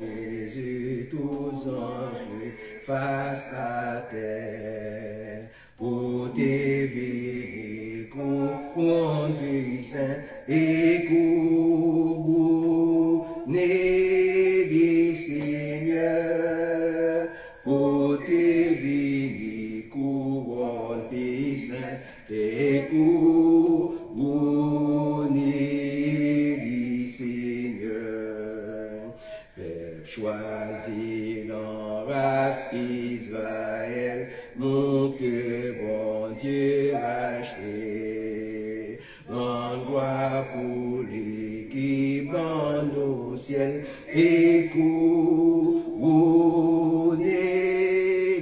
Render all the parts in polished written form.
Jésus, tous anges face à terre, pour tes vies, conduisent et couronner les seigneurs, pour tes vies, conduisent et couronner les seigneurs. Peuple choisi dans race Israël, mon que bon Dieu racheté. Rends gloire pour l'équipe en au ciel et couronner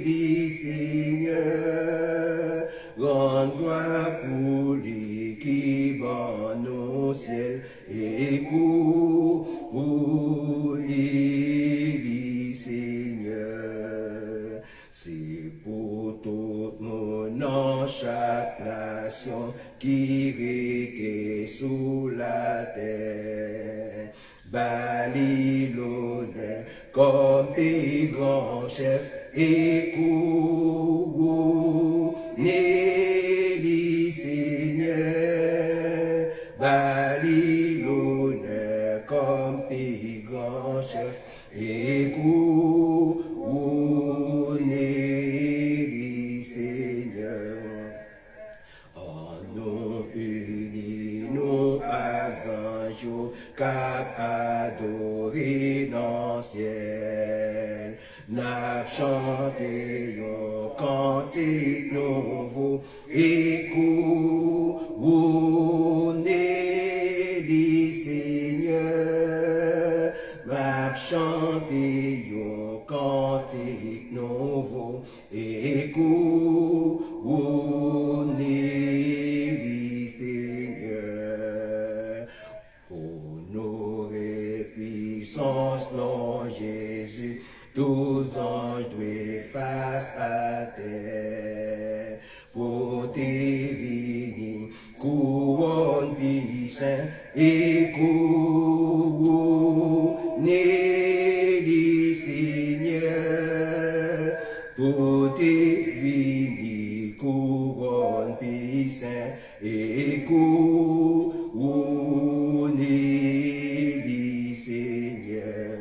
les seigneurs. Rends gloire pour l'équipe en au ciel et couronner les seigneurs. C'est pour tout le monde en chaque nation qui est sous la terre. Babylone comme des grands chefs et couronner les seigneurs. Babylone comme des grands chefs et couronner les seigneurs. En nous unis, nous anges, cap adorer dans le ciel. N'a chanté un cantique nouveau et couronner les seigneurs. N'a chanté un cantique nouveau et couronner les seigneurs. Honoré puissance, non Jésus, tous anges doivent face à terre. Pour tes vignes, couronne puissant et couronner les seigneurs. Pour tes vignes, couronne puissant et couronner les seigneurs.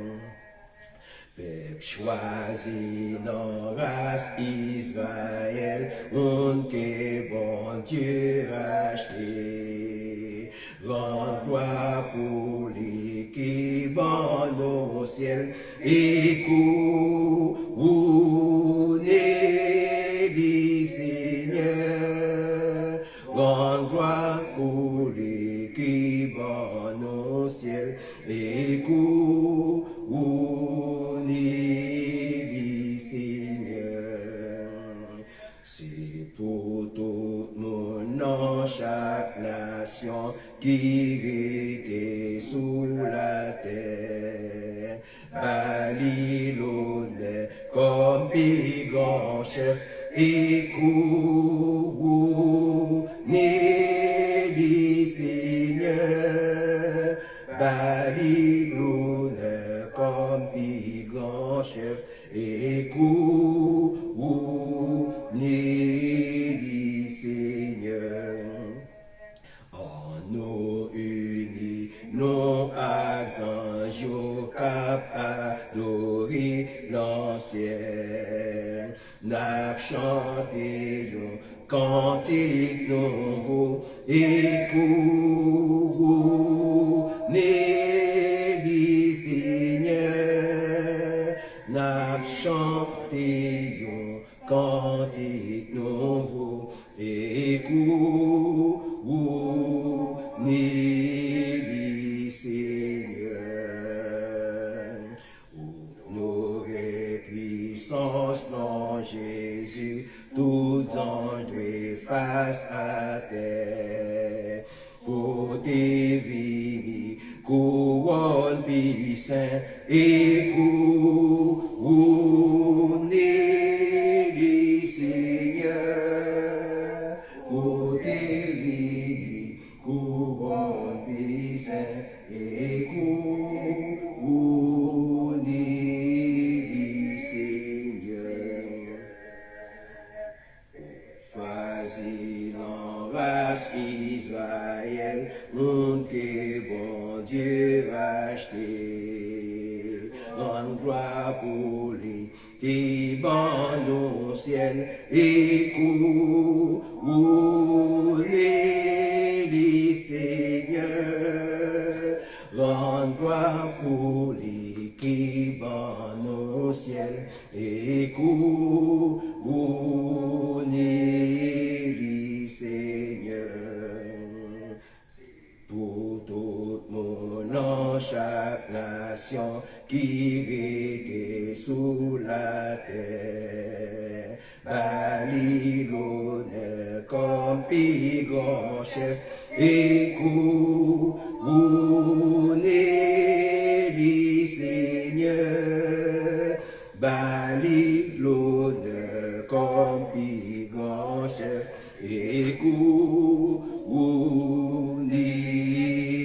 Peuple choisi dans race Israël, on que bon Dieu racheté. Rends gloire pour l'équipe en au ciel et couronner les seigneurs. Rends gloire pour l'équipe en au ciel et couronner les seigneurs. C'est pour tout le monde en chaque nation qui était sous la terre. Babylone comme des grands chefs et couronner les seigneurs. Babylone comme des grands chefs et couronner les seigneurs. En nous unis, nous anges cap adorer l'ancien. N'a chanté un cantique nouveau et couronner les seigneurs. N'a chanté un cantique nouveau et couronner les seigneurs. Honoré puissance, non Jésus, tous anges doivent face à terre. Pour tes vignes, couronne puissant et couronner les seigneurs. Pour tes vignes, couronne puissant et couronner rends gloire pour lui qui bat au ciel et couronner les seigneurs. Rends gloire pour lui qui bat au ciel et couronner les seigneurs. Pour tout mon en chaque nation qui était sous la terre. Babylone comme plus grand chef et couronner les seigneurs. Babylone comme plus grand chef et couronner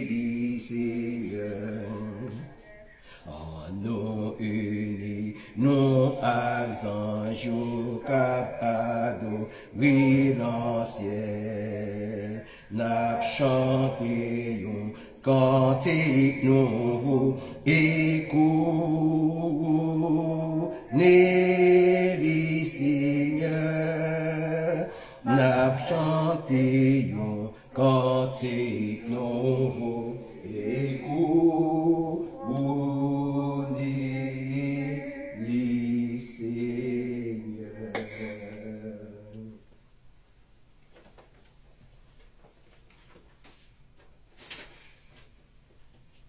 les seigneurs. En nous unis, nous archanges capables oui l'ancien. N'a chanté un cantique nouveau et couronner les seigneurs. N'a chanté un cantique nouveau et couronner les seigneurs.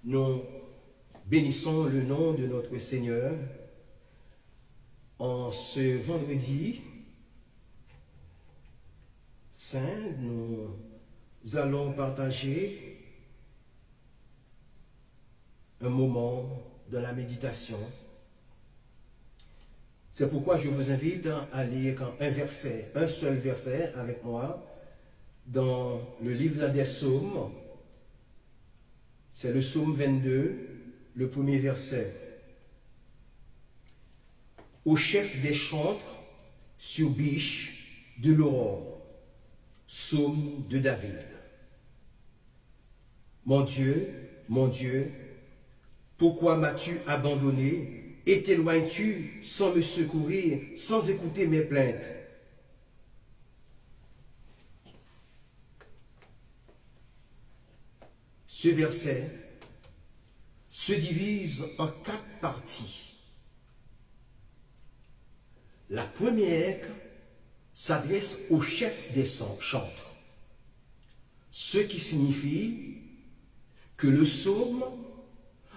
Nous bénissons le nom de notre Seigneur en ce vendredi saint. Nous allons partager un moment de la méditation. C'est pourquoi je vous invite à lire un seul verset avec moi dans le livre des Psaumes. C'est le psaume 22, le premier verset. Au chef des chantres sur biche de l'aurore, psaume de David. Mon Dieu, pourquoi m'as-tu abandonné et t'éloignes-tu sans me secourir, sans écouter mes plaintes? Ce verset se divise en 4 parties. La première s'adresse au chef des chantres, ce qui signifie que le psaume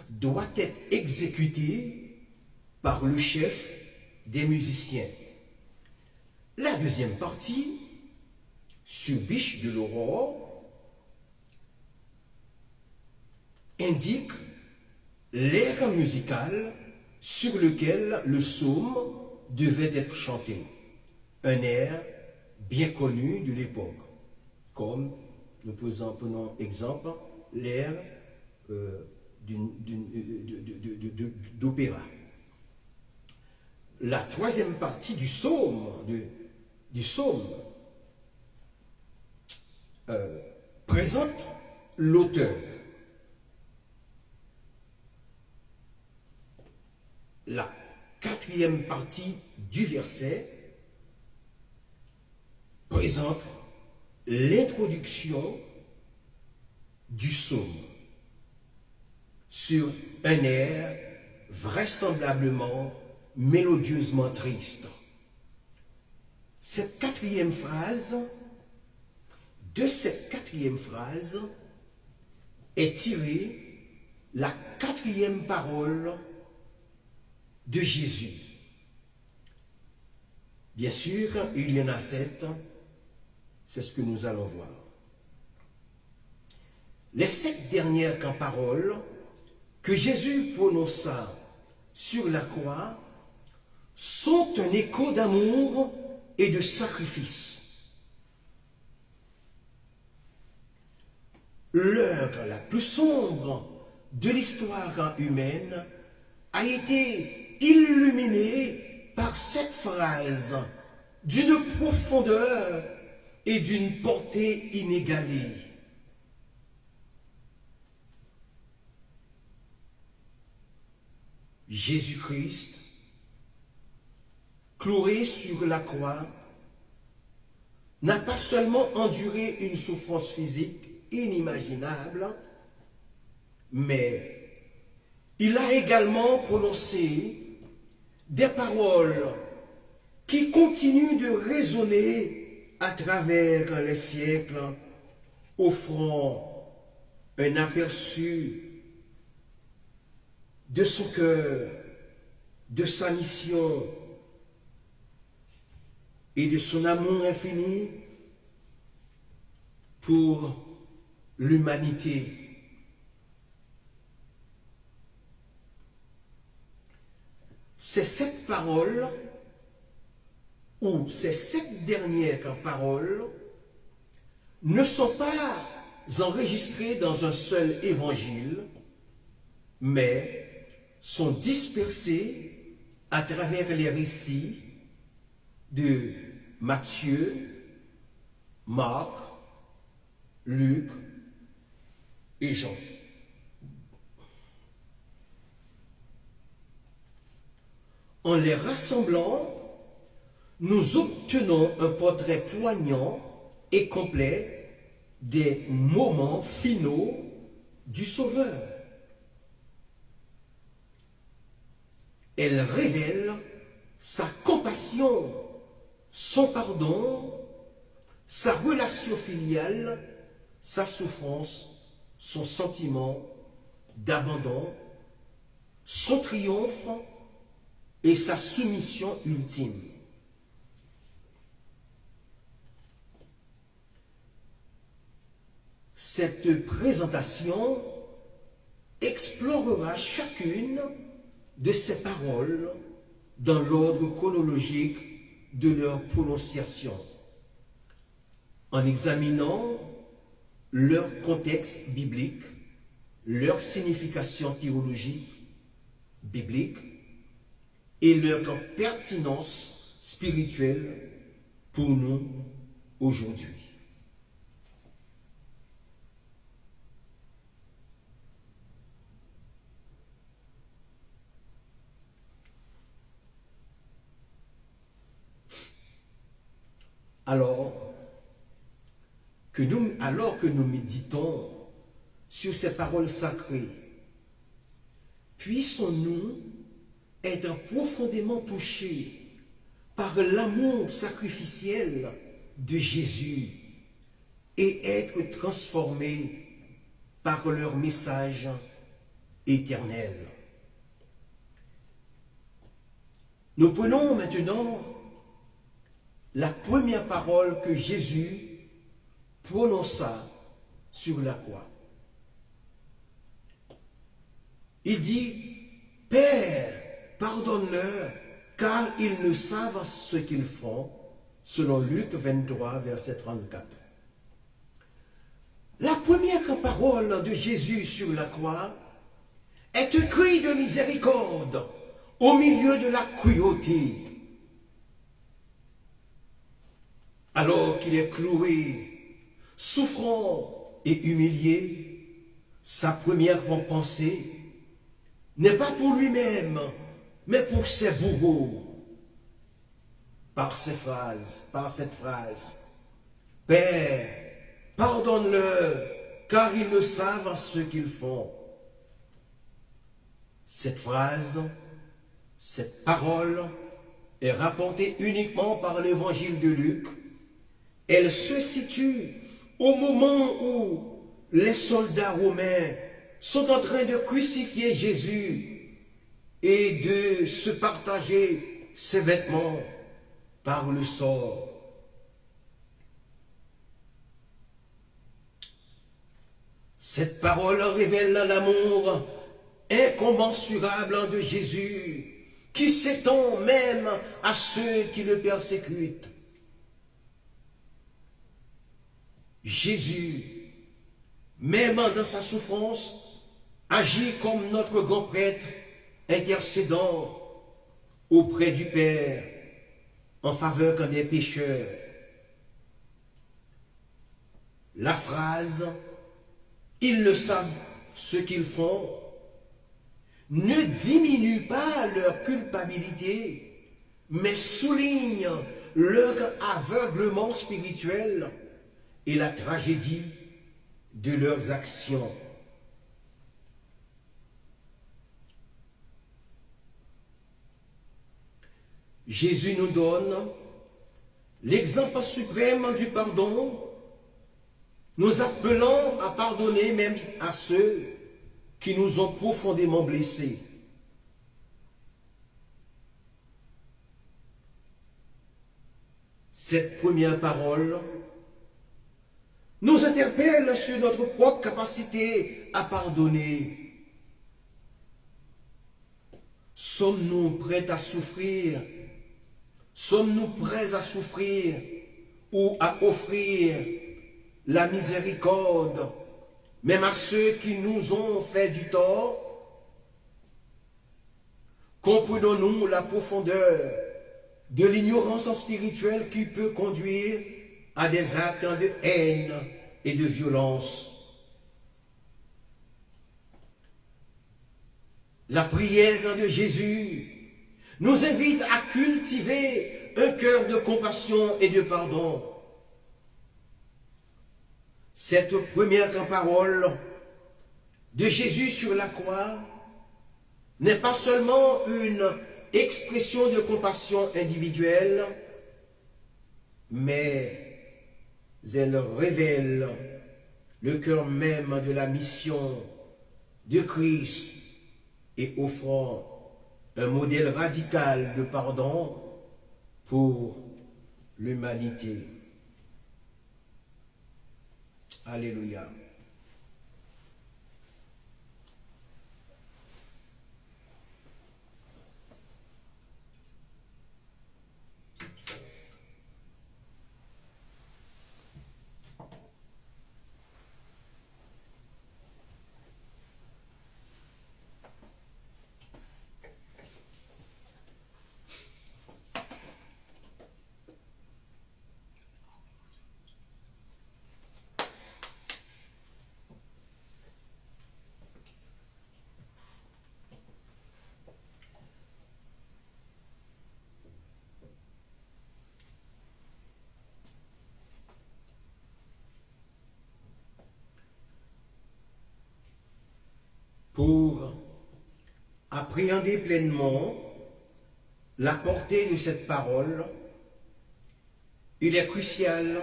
doit être exécuté par le chef des musiciens. La deuxième partie, sur biche de l'aurore, indique l'air musical sur lequel le psaume devait être chanté. Un air bien connu de l'époque, comme nous prenons exemple l'air d'opéra. La troisième partie du psaume, présente l'auteur. La quatrième partie du verset présente l'introduction du psaume sur un air vraisemblablement mélodieusement triste. De cette quatrième phrase est tirée la quatrième parole de Jésus. Bien sûr, il y en a 7, c'est ce que nous allons voir. Les 7 dernières paroles que Jésus prononça sur la croix sont un écho d'amour et de sacrifice. L'heure la plus sombre de l'histoire humaine a été illuminée par cette phrase d'une profondeur et d'une portée inégalée. Jésus-Christ, cloué sur la croix, n'a pas seulement enduré une souffrance physique inimaginable, mais il a également prononcé des paroles qui continuent de résonner à travers les siècles, offrant un aperçu de son cœur, de sa mission et de son amour infini pour l'humanité. C'est cette parole, ou ces 7 dernières paroles, ne sont pas enregistrées dans un seul évangile, mais sont dispersées à travers les récits de Matthieu, Marc, Luc et Jean. En les rassemblant, nous obtenons un portrait poignant et complet des moments finaux du Sauveur. Elle révèle sa compassion, son pardon, sa relation filiale, sa souffrance, son sentiment d'abandon, son triomphe et sa soumission ultime. Cette présentation explorera chacune de ces paroles dans l'ordre chronologique de leur prononciation, en examinant leur contexte biblique, leur signification théologique biblique et leur pertinence spirituelle pour nous aujourd'hui. Alors que nous méditons sur ces paroles sacrées, puissons-nous être profondément touchés par l'amour sacrificiel de Jésus et être transformés par leur message éternel. Nous prenons maintenant la première parole que Jésus prononça sur la croix. Il dit, « Père, pardonne-leur, car ils ne savent ce qu'ils font », selon Luc 23, verset 34. La première parole de Jésus sur la croix est un cri de miséricorde au milieu de la cruauté. Alors qu'il est cloué, souffrant et humilié, sa première pensée n'est pas pour lui-même, mais pour ses bourreaux. Par cette phrase, « Père, pardonne-leur, car ils ne savent ce qu'ils font. » Cette phrase, cette parole est rapportée uniquement par l'évangile de Luc. Elle se situe au moment où les soldats romains sont en train de crucifier Jésus et de se partager ses vêtements par le sort. Cette parole révèle l'amour incommensurable de Jésus, qui s'étend même à ceux qui le persécutent. Jésus, même dans sa souffrance, agit comme notre grand prêtre, intercédant auprès du Père en faveur des pécheurs. La phrase « Ils ne savent ce qu'ils font » ne diminue pas leur culpabilité, mais souligne leur aveuglement spirituel et la tragédie de leurs actions. Jésus nous donne l'exemple suprême du pardon, nous appelant à pardonner même à ceux qui nous ont profondément blessés. Cette première parole nous interpelle sur notre propre capacité à pardonner. Sommes-nous prêts à souffrir? Sommes-nous prêts à souffrir ou à offrir la miséricorde, même à ceux qui nous ont fait du tort? Comprenons-nous la profondeur de l'ignorance spirituelle qui peut conduire à des actes de haine et de violence? La prière de Jésus nous invite à cultiver un cœur de compassion et de pardon. Cette première parole de Jésus sur la croix n'est pas seulement une expression de compassion individuelle, mais elle révèle le cœur même de la mission de Christ et offrant un modèle radical de pardon pour l'humanité. Alléluia. Pour appréhender pleinement la portée de cette parole, il est crucial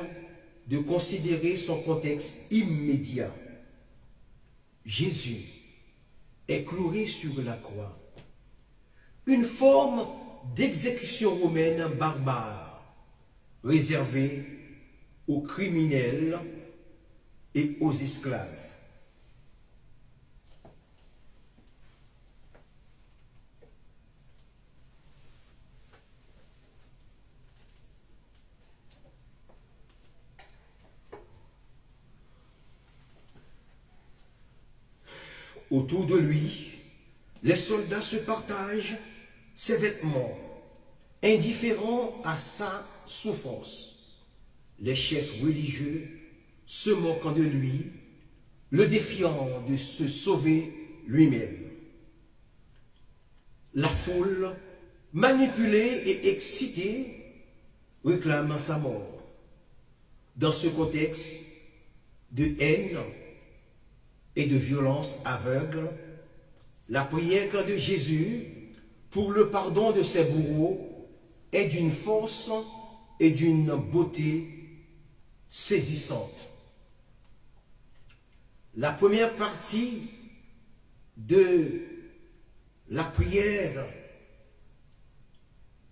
de considérer son contexte immédiat. Jésus est cloué sur la croix, une forme d'exécution romaine barbare, réservée aux criminels et aux esclaves. Autour de lui, les soldats se partagent ses vêtements, indifférents à sa souffrance. Les chefs religieux se moquant de lui, le défiant de se sauver lui-même. La foule, manipulée et excitée, réclame sa mort. Dans ce contexte de haine et de violence aveugle, la prière de Jésus pour le pardon de ses bourreaux est d'une force et d'une beauté saisissante. La première partie de la prière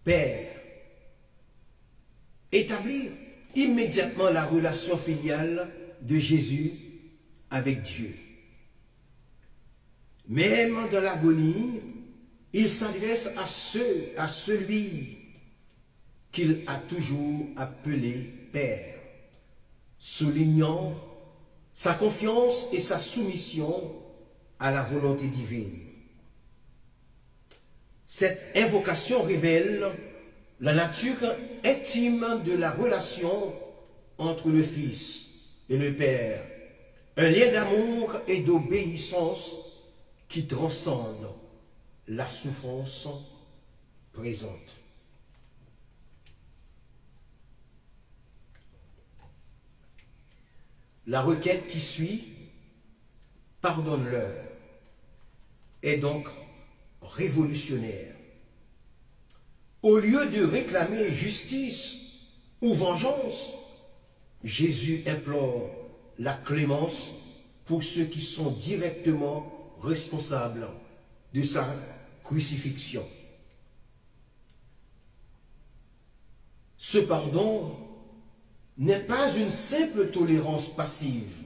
Père établit immédiatement la relation filiale de Jésus avec Dieu. Même dans l'agonie, il s'adresse à celui qu'il a toujours appelé Père, soulignant sa confiance et sa soumission à la volonté divine. Cette invocation révèle la nature intime de la relation entre le Fils et le Père, un lien d'amour et d'obéissance qui transcende la souffrance présente. La requête qui suit, pardonne-leur, est donc révolutionnaire. Au lieu de réclamer justice ou vengeance, Jésus implore la clémence pour ceux qui sont directement responsables de sa crucifixion. Ce pardon n'est pas une simple tolérance passive,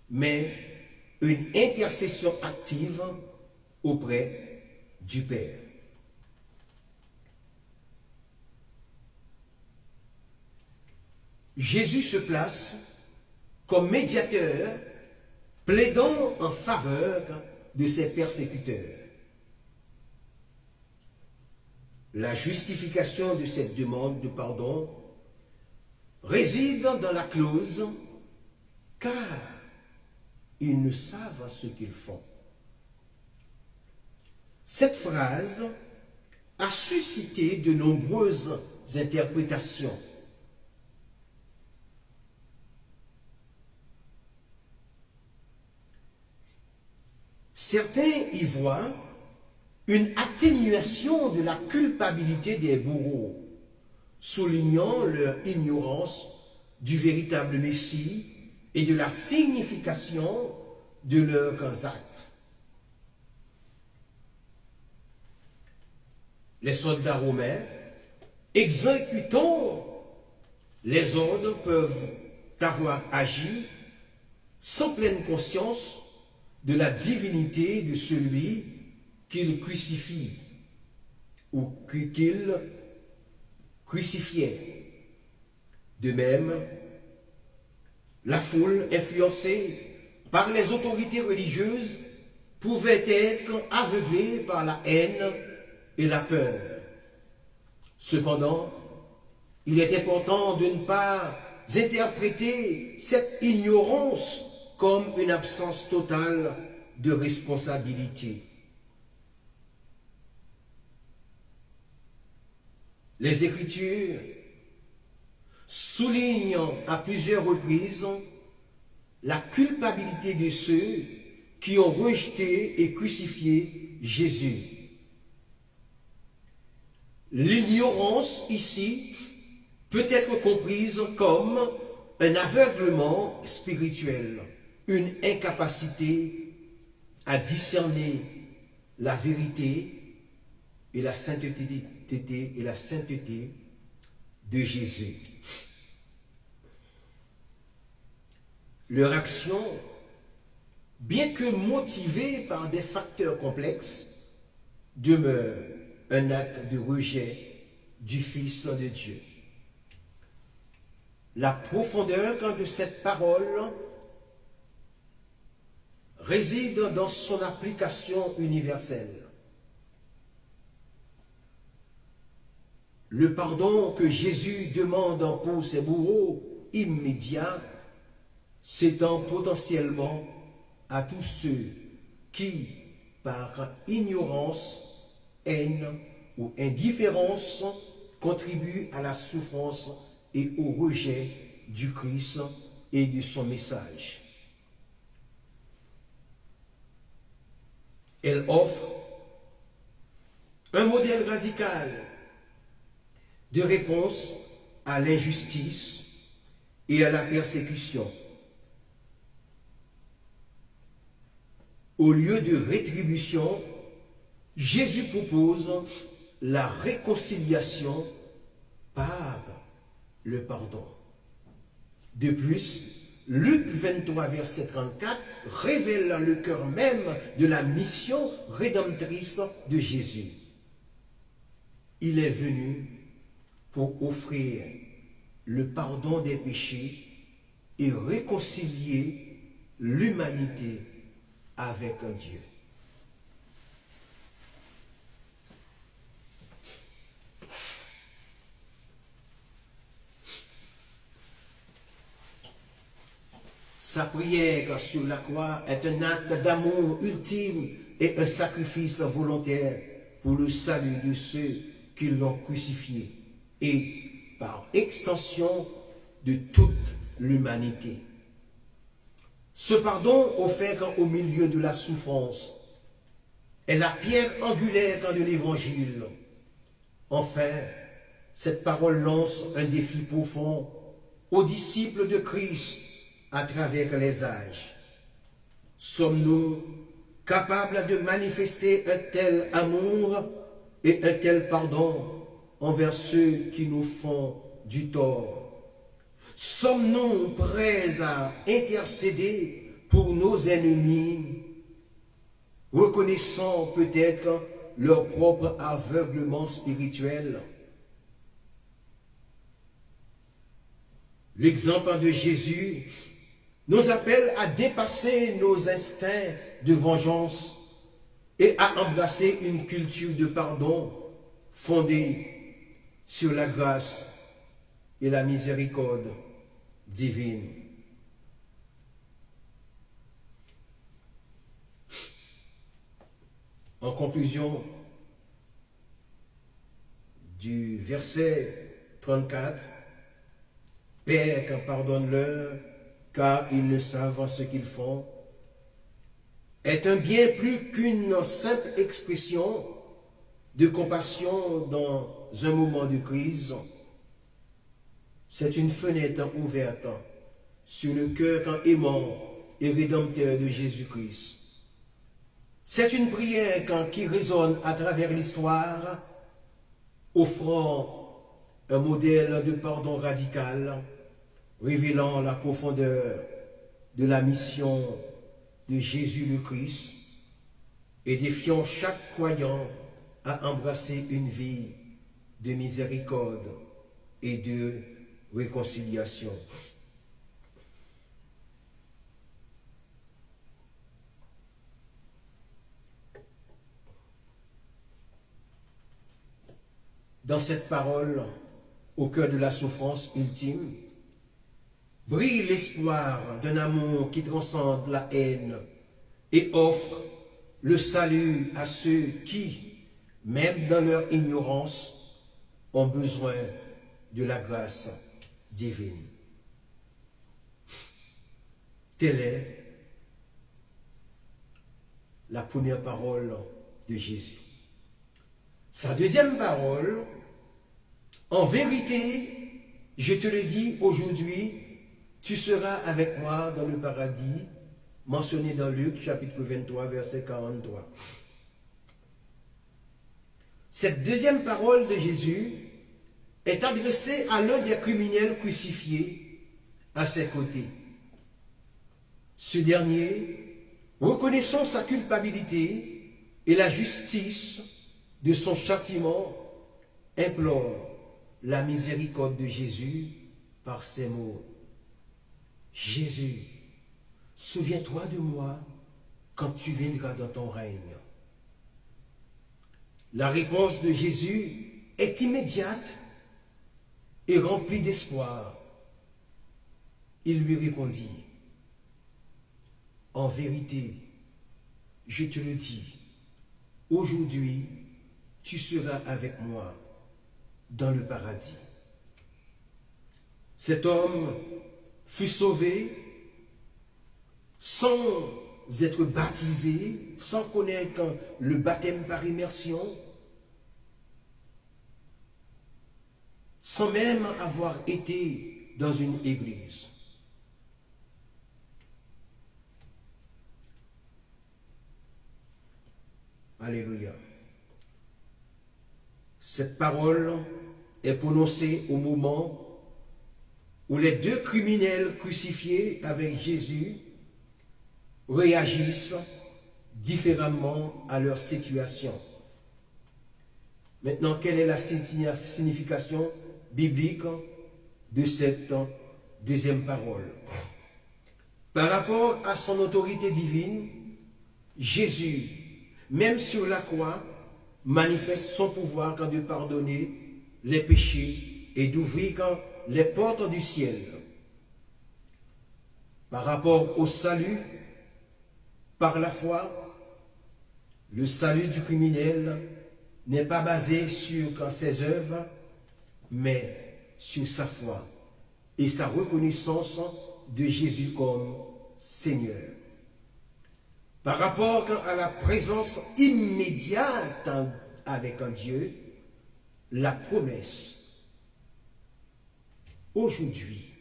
mais une intercession active auprès du Père. Jésus se place comme médiateur, plaidant en faveur de ses persécuteurs. La justification de cette demande de pardon réside dans la clause « car ils ne savent ce qu'ils font ». Cette phrase a suscité de nombreuses interprétations. Certains y voient une atténuation de la culpabilité des bourreaux, soulignant leur ignorance du véritable Messie et de la signification de leurs actes. Les soldats romains, exécutant les ordres, peuvent avoir agi sans pleine conscience de la divinité de celui qu'ils crucifient ou qu'ils crucifiaient. De même, la foule influencée par les autorités religieuses pouvait être aveuglée par la haine et la peur. Cependant, il est important de ne pas interpréter cette ignorance comme une absence totale de responsabilité. Les Écritures soulignent à plusieurs reprises la culpabilité de ceux qui ont rejeté et crucifié Jésus. L'ignorance ici peut être comprise comme un aveuglement spirituel, une incapacité à discerner la vérité et la sainteté de Jésus. Leur action, bien que motivée par des facteurs complexes, demeure un acte de rejet du Fils de Dieu. La profondeur de cette parole réside dans son application universelle. Le pardon que Jésus demande pour ses bourreaux immédiats s'étend potentiellement à tous ceux qui, par ignorance, haine ou indifférence, contribuent à la souffrance et au rejet du Christ et de son message. Elle offre un modèle radical de réponse à l'injustice et à la persécution. Au lieu de rétribution, Jésus propose la réconciliation par le pardon. De plus, Luc 23, verset 34, révèle le cœur même de la mission rédemptrice de Jésus. Il est venu pour offrir le pardon des péchés et réconcilier l'humanité avec Dieu. Sa prière sur la croix est un acte d'amour ultime est un sacrifice volontaire pour le salut de ceux qui l'ont crucifié et, par extension, de toute l'humanité. Ce pardon offert au milieu de la souffrance est la pierre angulaire de l'Évangile. Enfin, cette parole lance un défi profond aux disciples de Christ à travers les âges. Sommes-nous capables de manifester un tel amour et un tel pardon envers ceux qui nous font du tort? Sommes-nous prêts à intercéder pour nos ennemis, reconnaissant peut-être leur propre aveuglement spirituel? L'exemple de Jésus nous appelle à dépasser nos instincts de vengeance et à embrasser une culture de pardon fondée sur la grâce et la miséricorde divine. En conclusion du verset 34, « Père, pardonne-leur, car ils ne savent ce qu'ils font », est un bien plus qu'une simple expression de compassion dans un moment de crise. C'est une fenêtre ouverte sur le cœur aimant et rédempteur de Jésus-Christ. C'est une prière qui résonne à travers l'histoire, offrant un modèle de pardon radical, révélant la profondeur de la mission de Jésus le Christ et défiant chaque croyant à embrasser une vie de miséricorde et de réconciliation. Dans cette parole, au cœur de la souffrance ultime, brille l'espoir d'un amour qui transcende la haine et offre le salut à ceux qui, même dans leur ignorance, ont besoin de la grâce divine. Telle est la première parole de Jésus. Sa deuxième parole, « En vérité, je te le dis aujourd'hui, tu seras avec moi dans le paradis », mentionné dans Luc chapitre 23, verset 43. Cette deuxième parole de Jésus est adressée à l'un des criminels crucifiés à ses côtés. Ce dernier, reconnaissant sa culpabilité et la justice de son châtiment, implore la miséricorde de Jésus par ces mots. « Jésus, souviens-toi de moi quand tu viendras dans ton règne. » La réponse de Jésus est immédiate et remplie d'espoir. Il lui répondit, « En vérité, je te le dis, aujourd'hui, tu seras avec moi dans le paradis. » Cet homme fut sauvé sans être baptisé, sans connaître le baptême par immersion, sans même avoir été dans une église. Alléluia. Cette parole est prononcée au moment où les deux criminels crucifiés avec Jésus réagissent différemment à leur situation. Maintenant, quelle est la signification biblique de cette deuxième parole? Par rapport à son autorité divine, Jésus, même sur la croix, manifeste son pouvoir de pardonner les péchés et d'ouvrir les portes du ciel. Par rapport au salut, par la foi, Le salut du criminel n'est pas basé sur ses œuvres, mais sur sa foi et sa reconnaissance de Jésus comme Seigneur. Par rapport à la présence immédiate avec un Dieu, la promesse, aujourd'hui,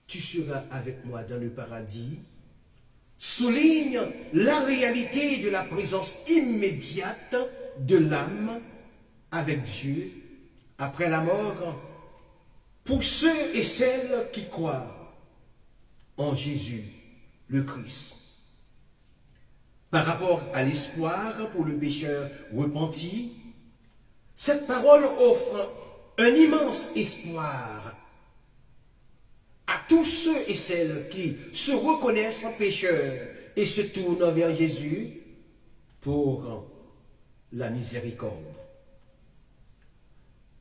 tu seras avec moi dans le paradis, souligne la réalité de la présence immédiate de l'âme avec Dieu après la mort pour ceux et celles qui croient en Jésus, le Christ. Par rapport à l'espoir pour le pécheur repenti, cette parole offre un immense espoir à tous ceux et celles qui se reconnaissent pécheurs et se tournent vers Jésus pour la miséricorde.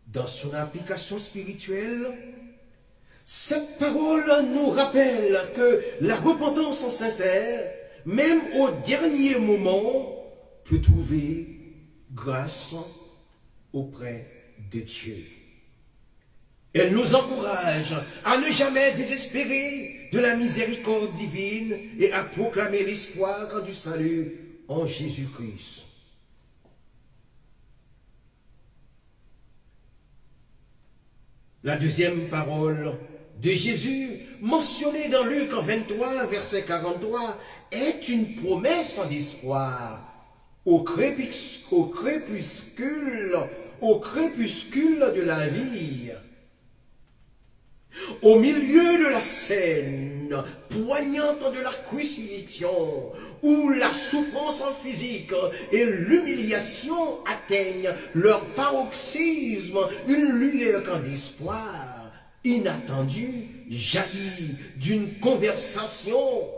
Dans son application spirituelle, cette parole nous rappelle que la repentance sincère, même au dernier moment, peut trouver grâce auprès de Dieu. Elle nous encourage à ne jamais désespérer de la miséricorde divine et à proclamer l'espoir du salut en Jésus-Christ. La deuxième parole de Jésus, mentionnée dans Luc 23, verset 43, est une promesse d'espoir au crépuscule de la vie. Au milieu de la scène poignante de la crucifixion, où la souffrance physique et l'humiliation atteignent leur paroxysme, une lueur d'espoir inattendue jaillit d'une conversation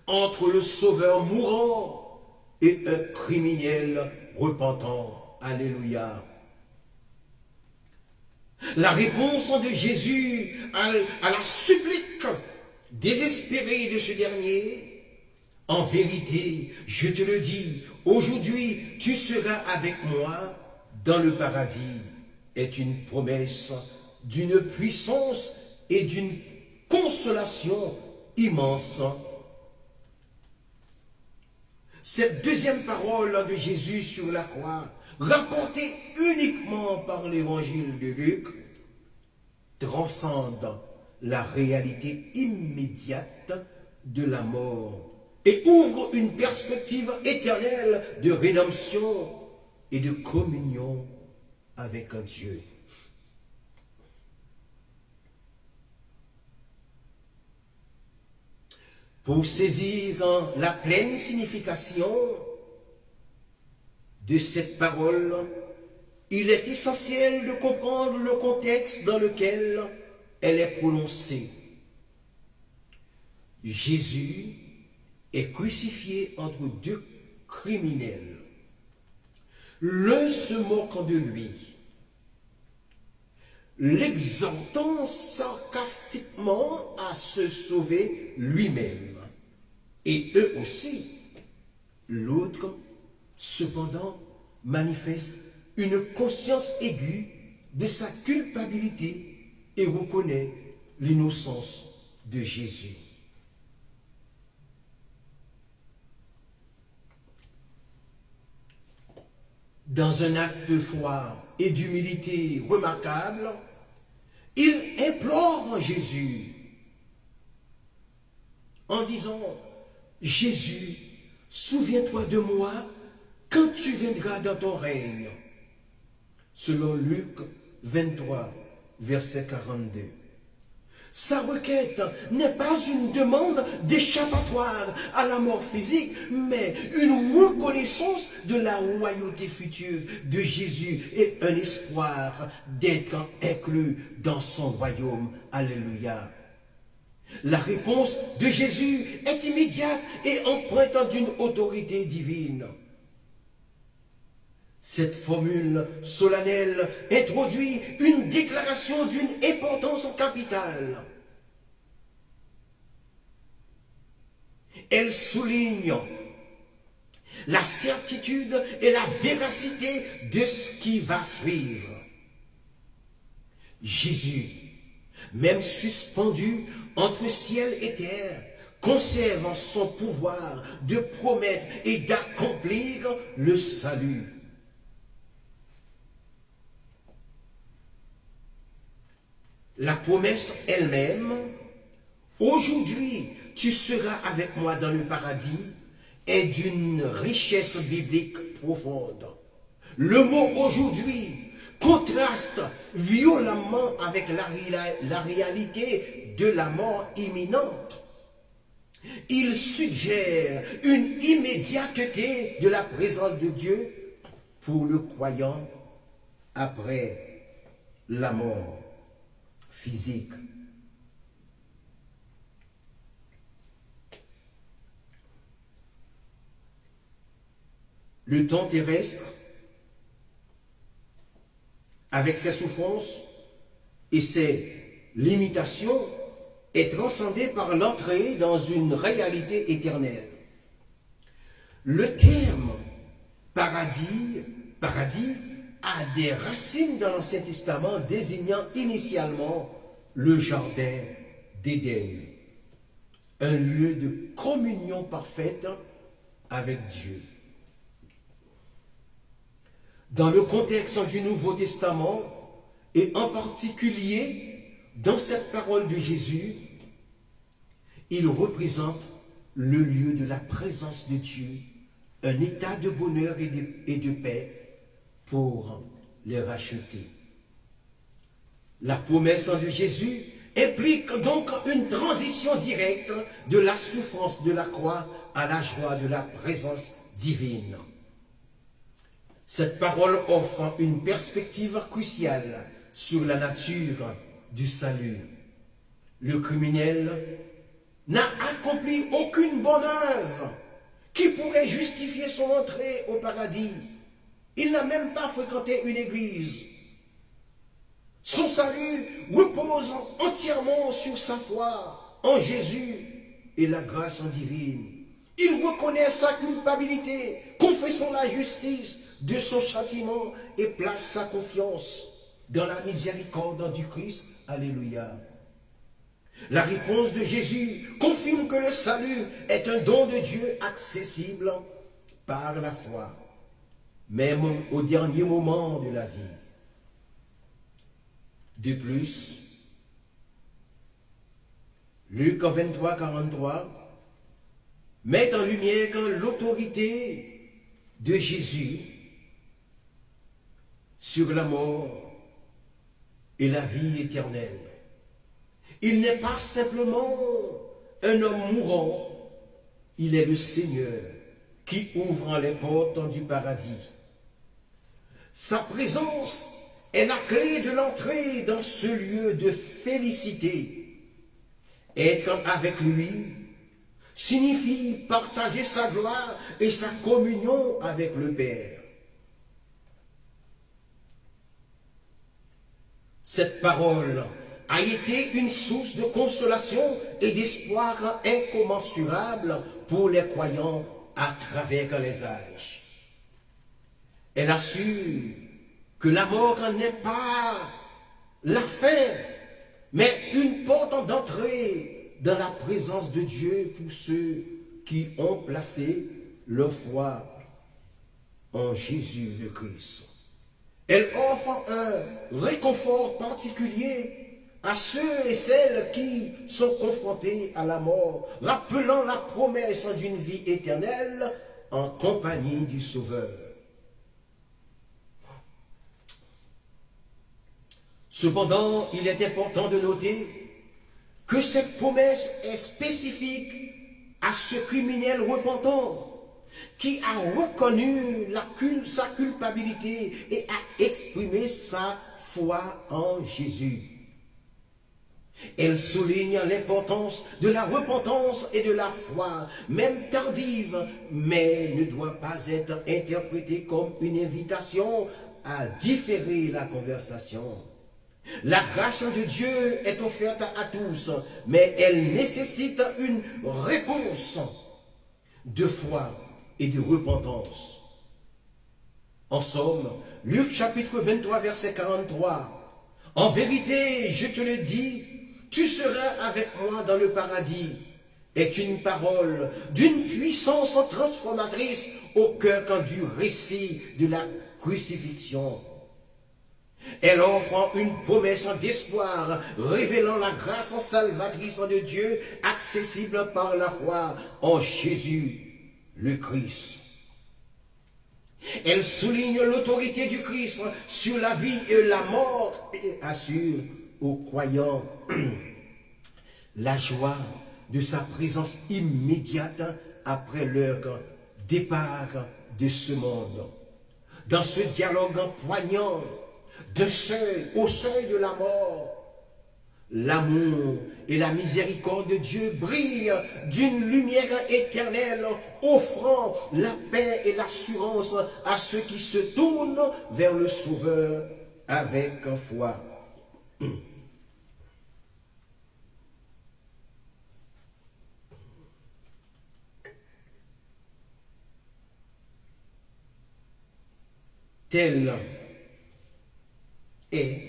entre le Sauveur mourant et un criminel repentant. Alléluia. La réponse de Jésus à la supplique désespérée de ce dernier, en vérité, je te le dis, aujourd'hui tu seras avec moi dans le paradis, est une promesse d'une puissance et d'une consolation immense. Cette deuxième parole de Jésus sur la croix, rapportée uniquement par l'évangile de Luc, transcende la réalité immédiate de la mort et ouvre une perspective éternelle de rédemption et de communion avec un Dieu. Pour saisir la pleine signification de cette parole, il est essentiel de comprendre le contexte dans lequel elle est prononcée. Jésus est crucifié entre deux criminels. L'un se moque de lui, l'exhortant sarcastiquement à se sauver lui-même. Et eux aussi. L'autre, cependant, manifeste une conscience aiguë de sa culpabilité et reconnaît l'innocence de Jésus. Dans un acte de foi et d'humilité remarquable, il implore Jésus en disant: Jésus, souviens-toi de moi quand tu viendras dans ton règne. Selon Luc 23, verset 42. Sa requête n'est pas une demande d'échappatoire à la mort physique, mais une reconnaissance de la royauté future de Jésus et un espoir d'être inclus dans son royaume. Alléluia. La réponse de Jésus est immédiate et empreinte d'une autorité divine. Cette formule solennelle introduit une déclaration d'une importance capitale. Elle souligne la certitude et la véracité de ce qui va suivre. Jésus, même suspendu entre ciel et terre, conserve son pouvoir de promettre et d'accomplir le salut. La promesse elle-même, aujourd'hui tu seras avec moi dans le paradis, est d'une richesse biblique profonde. Le mot aujourd'hui contraste violemment avec la réalité de la mort imminente. Il suggère une immédiateté de la présence de Dieu pour le croyant après la mort physique. Le temps terrestre, avec ses souffrances et ses limitations, est transcendé par l'entrée dans une réalité éternelle. Le terme paradis a des racines dans l'Ancien Testament désignant initialement le jardin d'Éden, un lieu de communion parfaite avec Dieu. Dans le contexte du Nouveau Testament, et en particulier dans cette parole de Jésus, il représente le lieu de la présence de Dieu, un état de bonheur et de paix pour les racheter. La promesse de Jésus implique donc une transition directe de la souffrance de la croix à la joie de la présence divine. Cette parole offre une perspective cruciale sur la nature du salut. Le criminel n'a accompli aucune bonne œuvre qui pourrait justifier son entrée au paradis. Il n'a même pas fréquenté une église. Son salut repose entièrement sur sa foi en Jésus et la grâce divine. Il reconnaît sa culpabilité, confessant la justice de son châtiment et place sa confiance dans la miséricorde du Christ. Alléluia. La réponse de Jésus confirme que le salut est un don de Dieu accessible par la foi, même au dernier moment de la vie. De plus, Luc 23, 43 met en lumière l'autorité de Jésus sur la mort et la vie éternelle. Il n'est pas simplement un homme mourant, il est le Seigneur qui ouvre les portes du paradis. Sa présence est la clé de l'entrée dans ce lieu de félicité. Être avec lui signifie partager sa gloire et sa communion avec le Père. Cette parole a été une source de consolation et d'espoir incommensurable pour les croyants à travers les âges. Elle assure que la mort n'est pas la fin, mais une porte d'entrée dans la présence de Dieu pour ceux qui ont placé leur foi en Jésus le Christ. Elle offre un réconfort particulier à ceux et celles qui sont confrontés à la mort, rappelant la promesse d'une vie éternelle en compagnie du Sauveur. Cependant, il est important de noter que cette promesse est spécifique à ce criminel repentant qui a reconnu sa culpabilité et a exprimé sa foi en Jésus. Elle souligne l'importance de la repentance et de la foi, même tardive, mais ne doit pas être interprétée comme une invitation à différer la conversation. La grâce de Dieu est offerte à tous, mais elle nécessite une réponse de foi et de repentance. En somme, Luc chapitre 23, verset 43. En vérité, je te le dis, tu seras avec moi dans le paradis, est une parole d'une puissance transformatrice au cœur du récit de la crucifixion. Elle offre une promesse d'espoir, révélant la grâce salvatrice de Dieu, accessible par la foi en Jésus, le Christ. Elle souligne l'autorité du Christ sur la vie et la mort et assure aux croyants la joie de sa présence immédiate après leur départ de ce monde. Dans ce dialogue poignant, de seuil au seuil de la mort, l'amour et la miséricorde de Dieu brillent d'une lumière éternelle, offrant la paix et l'assurance à ceux qui se tournent vers le Sauveur avec foi. Telle est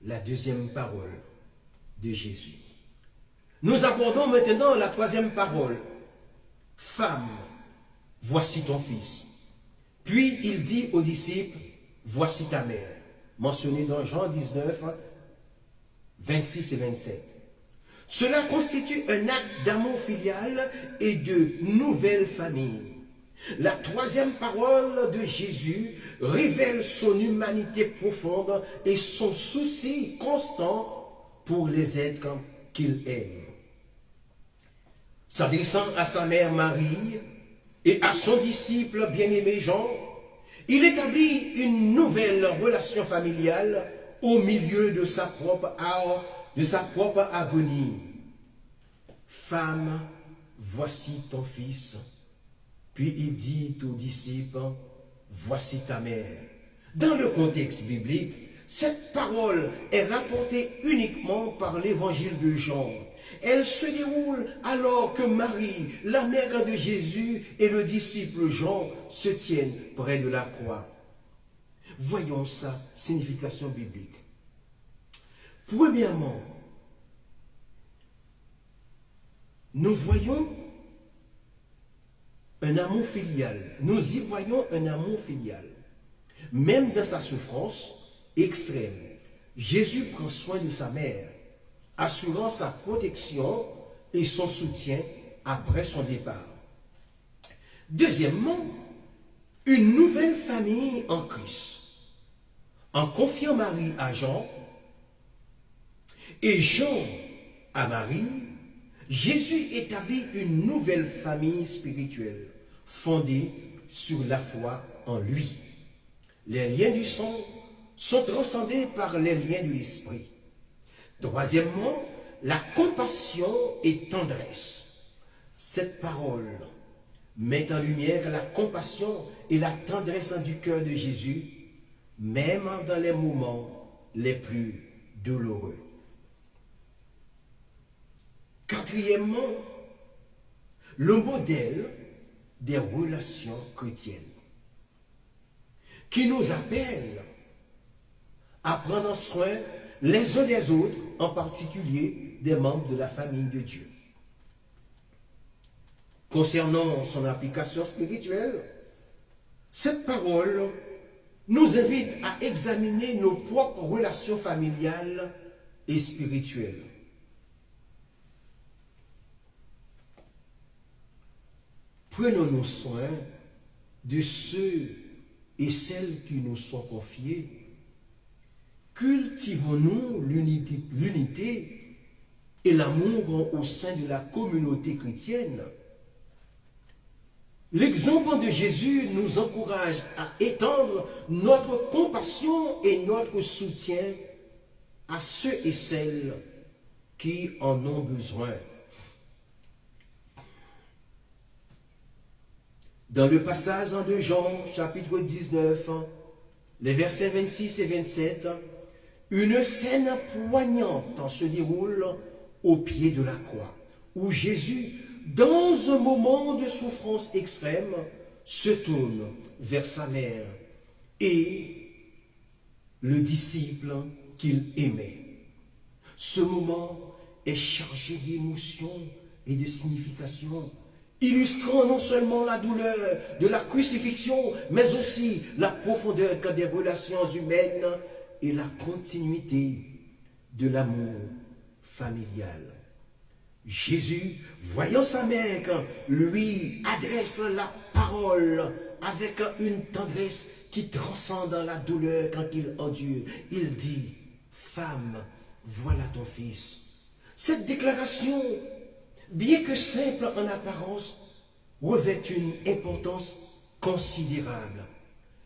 la deuxième parole de Jésus. Nous abordons maintenant la troisième parole. Femme, voici ton fils. Puis il dit aux disciples, voici ta mère. Mentionné dans Jean 19, 26 et 27. Cela constitue un acte d'amour filial et de nouvelle famille. La troisième parole de Jésus révèle son humanité profonde et son souci constant pour les êtres qu'il aime. S'adressant à sa mère Marie et à son disciple bien-aimé Jean, il établit une nouvelle relation familiale au milieu de sa propre agonie. Femme, voici ton fils. Puis il dit aux disciples, voici ta mère. Dans le contexte biblique, cette parole est rapportée uniquement par l'évangile de Jean. Elle se déroule alors que Marie, la mère de Jésus, et le disciple Jean se tiennent près de la croix. Voyons sa signification biblique. Premièrement, nous voyons un amour filial. Nous y voyons un amour filial. Même dans sa souffrance extrême, Jésus prend soin de sa mère, assurant sa protection et son soutien après son départ. Deuxièmement, une nouvelle famille en Christ. En confiant Marie à Jean et Jean à Marie, Jésus établit une nouvelle famille spirituelle fondée sur la foi en lui. Les liens du sang sont transcendés par les liens de l'esprit. Troisièmement, la compassion et tendresse. Cette parole met en lumière la compassion et la tendresse du cœur de Jésus, même dans les moments les plus douloureux. Quatrièmement, le modèle des relations chrétiennes qui nous appelle à prendre soin les uns des autres, en particulier des membres de la famille de Dieu. Concernant son application spirituelle, cette parole nous invite à examiner nos propres relations familiales et spirituelles. Prenons-nous soin de ceux et celles qui nous sont confiés. Cultivons-nous l'unité et l'amour au sein de la communauté chrétienne. L'exemple de Jésus nous encourage à étendre notre compassion et notre soutien à ceux et celles qui en ont besoin. Dans le passage de Jean, chapitre 19, les versets 26 et 27, une scène poignante se déroule au pied de la croix, où Jésus dans un moment de souffrance extrême, se tourne vers sa mère et le disciple qu'il aimait. Ce moment est chargé d'émotions et de signification, illustrant non seulement la douleur de la crucifixion, mais aussi la profondeur des relations humaines et la continuité de l'amour familial. Jésus, voyant sa mère, lui adresse la parole avec une tendresse qui transcende la douleur quand il endure. Il dit, « Femme, voilà ton fils. » Cette déclaration, bien que simple en apparence, revêt une importance considérable.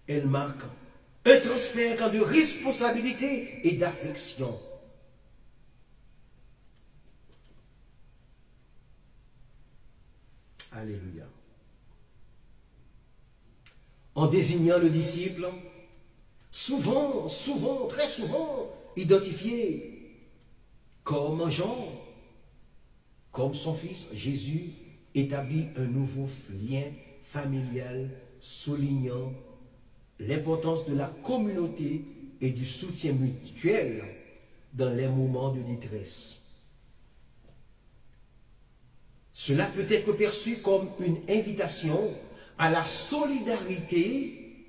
Elle marque un transfert de responsabilité et d'affection. Alléluia. En désignant le disciple, souvent, très souvent, identifié comme Jean, comme son fils, Jésus établit un nouveau lien familial, soulignant l'importance de la communauté et du soutien mutuel dans les moments de détresse. Cela peut être perçu comme une invitation à la solidarité,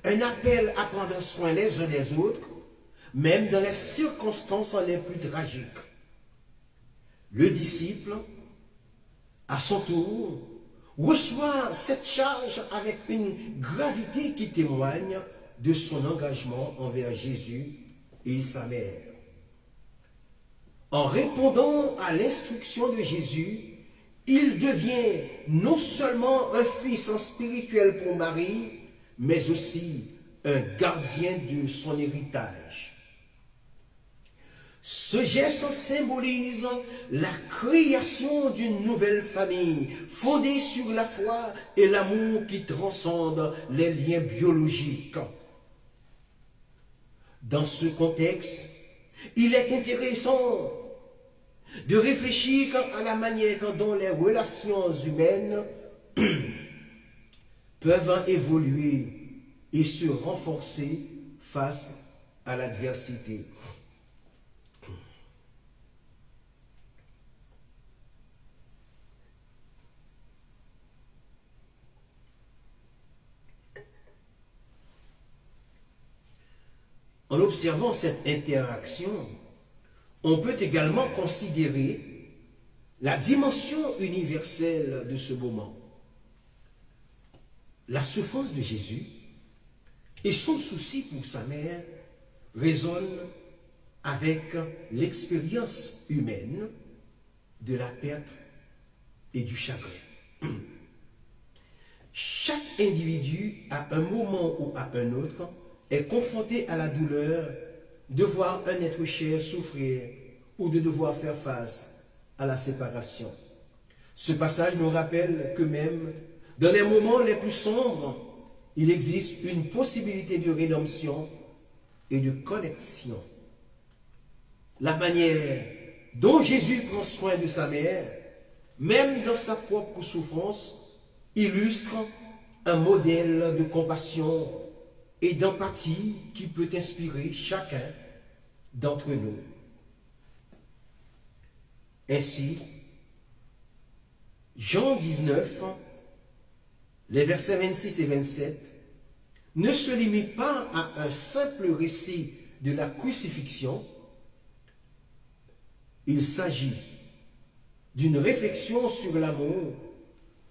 un appel à prendre soin les uns des autres, même dans les circonstances les plus tragiques. Le disciple, à son tour, reçoit cette charge avec une gravité qui témoigne de son engagement envers Jésus et sa mère. En répondant à l'instruction de Jésus, il devient non seulement un fils spirituel pour Marie, mais aussi un gardien de son héritage. Ce geste symbolise la création d'une nouvelle famille fondée sur la foi et l'amour qui transcendent les liens biologiques. Dans ce contexte, il est intéressant de réfléchir à la manière dont les relations humaines peuvent évoluer et se renforcer face à l'adversité. En observant cette interaction, on peut également considérer la dimension universelle de ce moment. La souffrance de Jésus et son souci pour sa mère résonnent avec l'expérience humaine de la perte et du chagrin. Chaque individu, à un moment ou à un autre, est confronté à la douleur de voir un être cher souffrir ou de devoir faire face à la séparation. Ce passage nous rappelle que même dans les moments les plus sombres, il existe une possibilité de rédemption et de connexion. La manière dont Jésus prend soin de sa mère, même dans sa propre souffrance, illustre un modèle de compassion et d'empathie qui peut inspirer chacun d'entre nous. Ainsi, Jean 19, les versets 26 et 27, ne se limite pas à un simple récit de la crucifixion. Il s'agit d'une réflexion sur l'amour,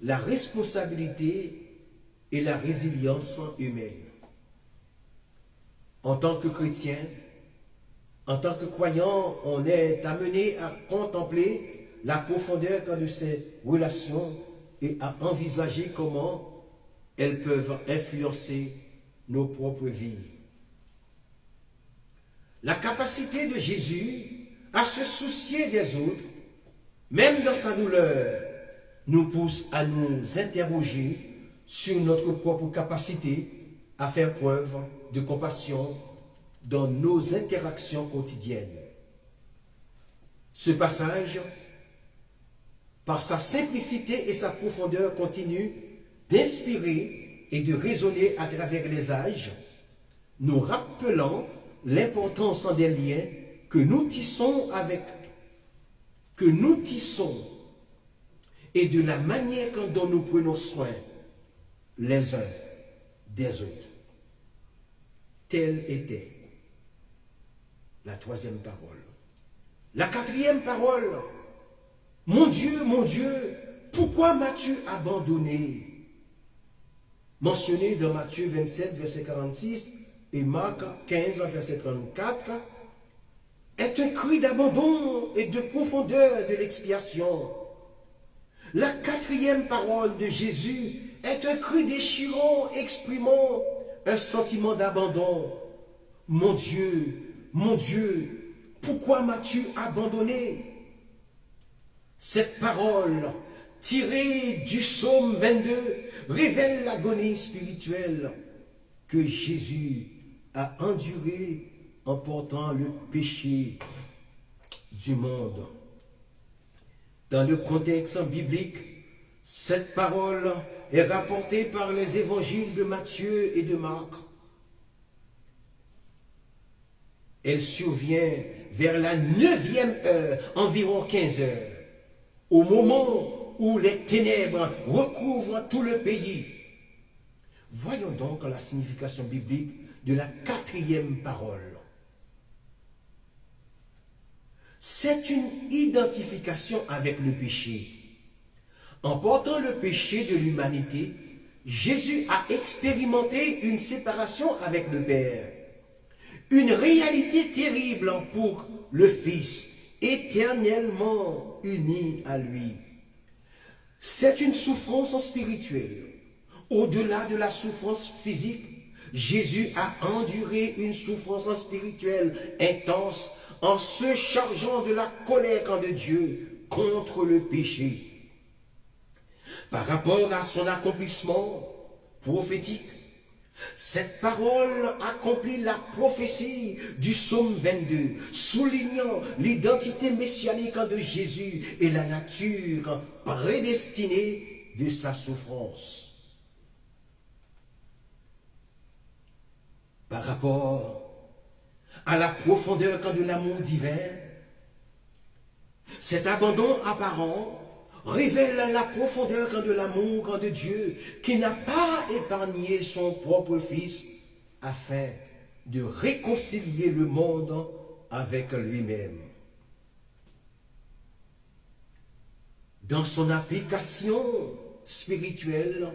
la responsabilité et la résilience humaine. En tant que chrétien, en tant que croyant, on est amené à contempler la profondeur de ces relations et à envisager comment elles peuvent influencer nos propres vies. La capacité de Jésus à se soucier des autres, même dans sa douleur, nous pousse à nous interroger sur notre propre capacité à faire preuve de compassion dans nos interactions quotidiennes. Ce passage par sa simplicité et sa profondeur, continue d'inspirer et de résonner à travers les âges, nous rappelant l'importance des liens que nous tissons et de la manière dont nous prenons soin les uns des autres. Telle était la troisième parole. La quatrième parole, mon Dieu, pourquoi m'as-tu abandonné? Mentionné dans Matthieu 27, verset 46 et Marc 15, verset 34, est un cri d'abandon et de profondeur de l'expiation. La quatrième parole de Jésus est un cri déchirant exprimant un sentiment d'abandon. Mon Dieu, pourquoi m'as-tu abandonné? Cette parole, tirée du psaume 22, révèle l'agonie spirituelle que Jésus a endurée en portant le péché du monde. Dans le contexte biblique, cette parole est rapportée par les évangiles de Matthieu et de Marc. Elle survient vers la 9e heure, environ 15 heures, au moment où les ténèbres recouvrent tout le pays. Voyons donc la signification biblique de la quatrième parole. C'est une identification avec le péché. En portant le péché de l'humanité, Jésus a expérimenté une séparation avec le Père. Une réalité terrible pour le Fils, éternellement uni à lui. C'est une souffrance spirituelle. Au-delà de la souffrance physique, Jésus a enduré une souffrance spirituelle intense en se chargeant de la colère de Dieu contre le péché. Par rapport à son accomplissement prophétique, cette parole accomplit la prophétie du psaume 22, soulignant l'identité messianique de Jésus et la nature prédestinée de sa souffrance. Par rapport à la profondeur de l'amour divin, cet abandon apparent révèle la profondeur de l'amour de Dieu qui n'a pas épargné son propre Fils afin de réconcilier le monde avec lui-même. Dans son application spirituelle,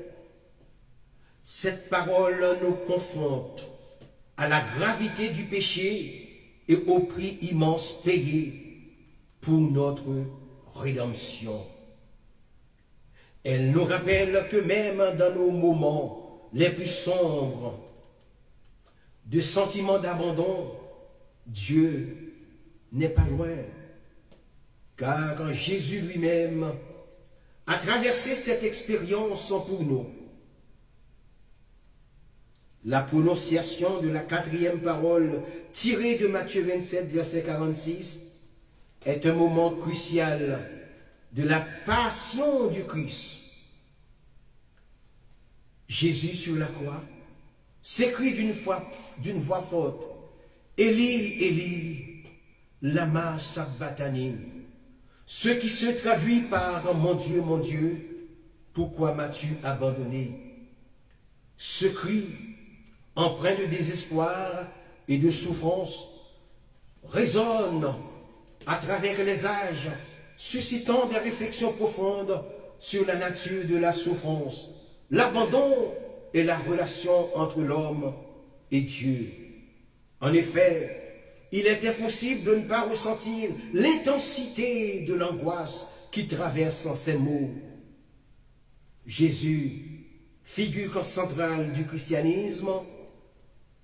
cette parole nous confronte à la gravité du péché et au prix immense payé pour notre rédemption. Elle nous rappelle que même dans nos moments les plus sombres de sentiments d'abandon, Dieu n'est pas loin, car Jésus lui-même a traversé cette expérience pour nous. La prononciation de la quatrième parole tirée de Matthieu 27, verset 46, est un moment crucial de la passion du Christ. Jésus sur la croix s'écrie d'une voix forte, Élie, Élie, lama sabachthani, ce qui se traduit par mon Dieu, pourquoi m'as-tu abandonné? Ce cri, empreint de désespoir et de souffrance, résonne à travers les âges, suscitant des réflexions profondes sur la nature de la souffrance, l'abandon et la relation entre l'homme et Dieu. En effet, il est impossible de ne pas ressentir l'intensité de l'angoisse qui traverse ces mots. Jésus, figure centrale du christianisme,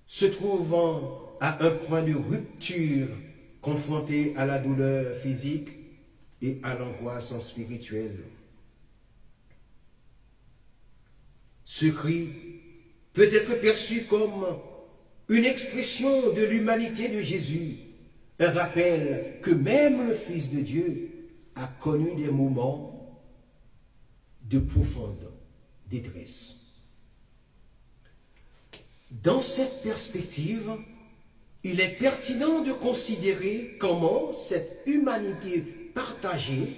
se trouvant à un point de rupture, confronté à la douleur physique et à l'angoisse spirituelle. Ce cri peut être perçu comme une expression de l'humanité de Jésus, un rappel que même le Fils de Dieu a connu des moments de profonde détresse. Dans cette perspective, il est pertinent de considérer comment cette humanité partagée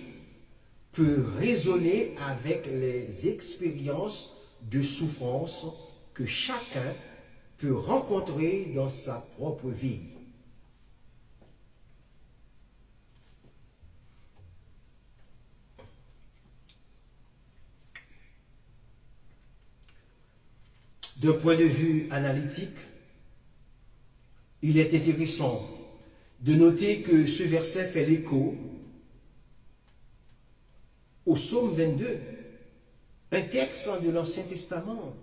peut résonner avec les expériences de souffrance que chacun peut rencontrer dans sa propre vie. D'un point de vue analytique, il est intéressant de noter que ce verset fait l'écho au psaume 22, un texte de l'Ancien Testament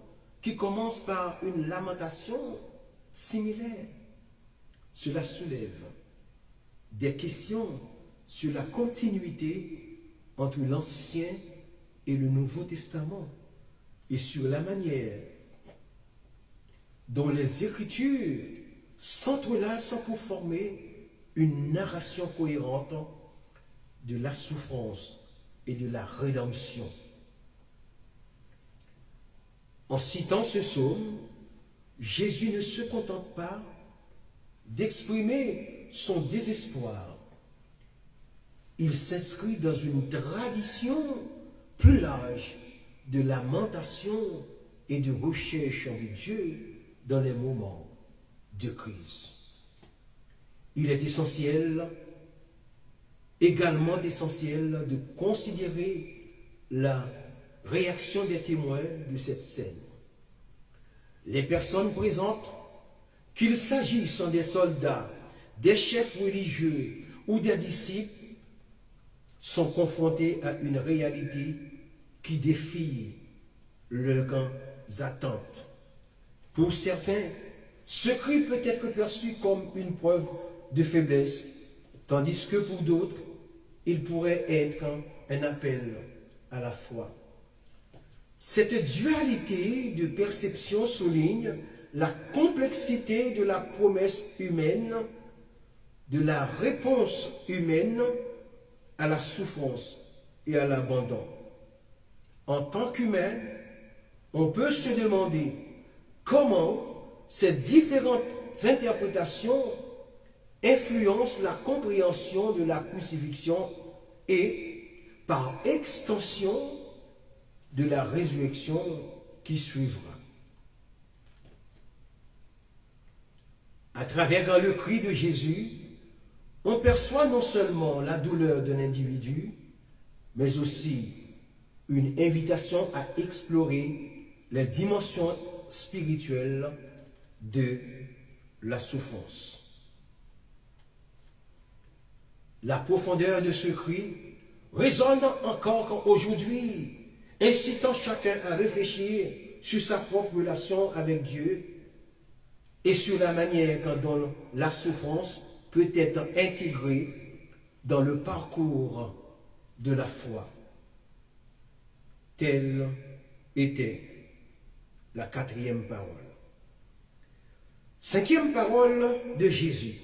qui commence par une lamentation similaire. Cela soulève des questions sur la continuité entre l'Ancien et le Nouveau Testament et sur la manière dont les Écritures s'entrelacent pour former une narration cohérente de la souffrance et de la rédemption. En citant ce psaume, Jésus ne se contente pas d'exprimer son désespoir. Il s'inscrit dans une tradition plus large de lamentation et de recherche de Dieu dans les moments de crise. Il est également essentiel de considérer la réaction des témoins de cette scène. Les personnes présentes, qu'il s'agisse des soldats, des chefs religieux ou des disciples, sont confrontées à une réalité qui défie leurs attentes. Pour certains, ce cri peut être perçu comme une preuve de faiblesse, tandis que pour d'autres, il pourrait être un appel à la foi. Cette dualité de perception souligne la complexité de la promesse humaine, de la réponse humaine à la souffrance et à l'abandon. En tant qu'humain, on peut se demander comment ces différentes interprétations influencent la compréhension de la crucifixion et, par extension, de la résurrection qui suivra. À travers le cri de Jésus, on perçoit non seulement la douleur d'un individu, mais aussi une invitation à explorer les dimensions spirituelles de la souffrance. La profondeur de ce cri résonne encore aujourd'hui, incitant chacun à réfléchir sur sa propre relation avec Dieu et sur la manière dont la souffrance peut être intégrée dans le parcours de la foi. Telle était la quatrième parole. Cinquième parole de Jésus.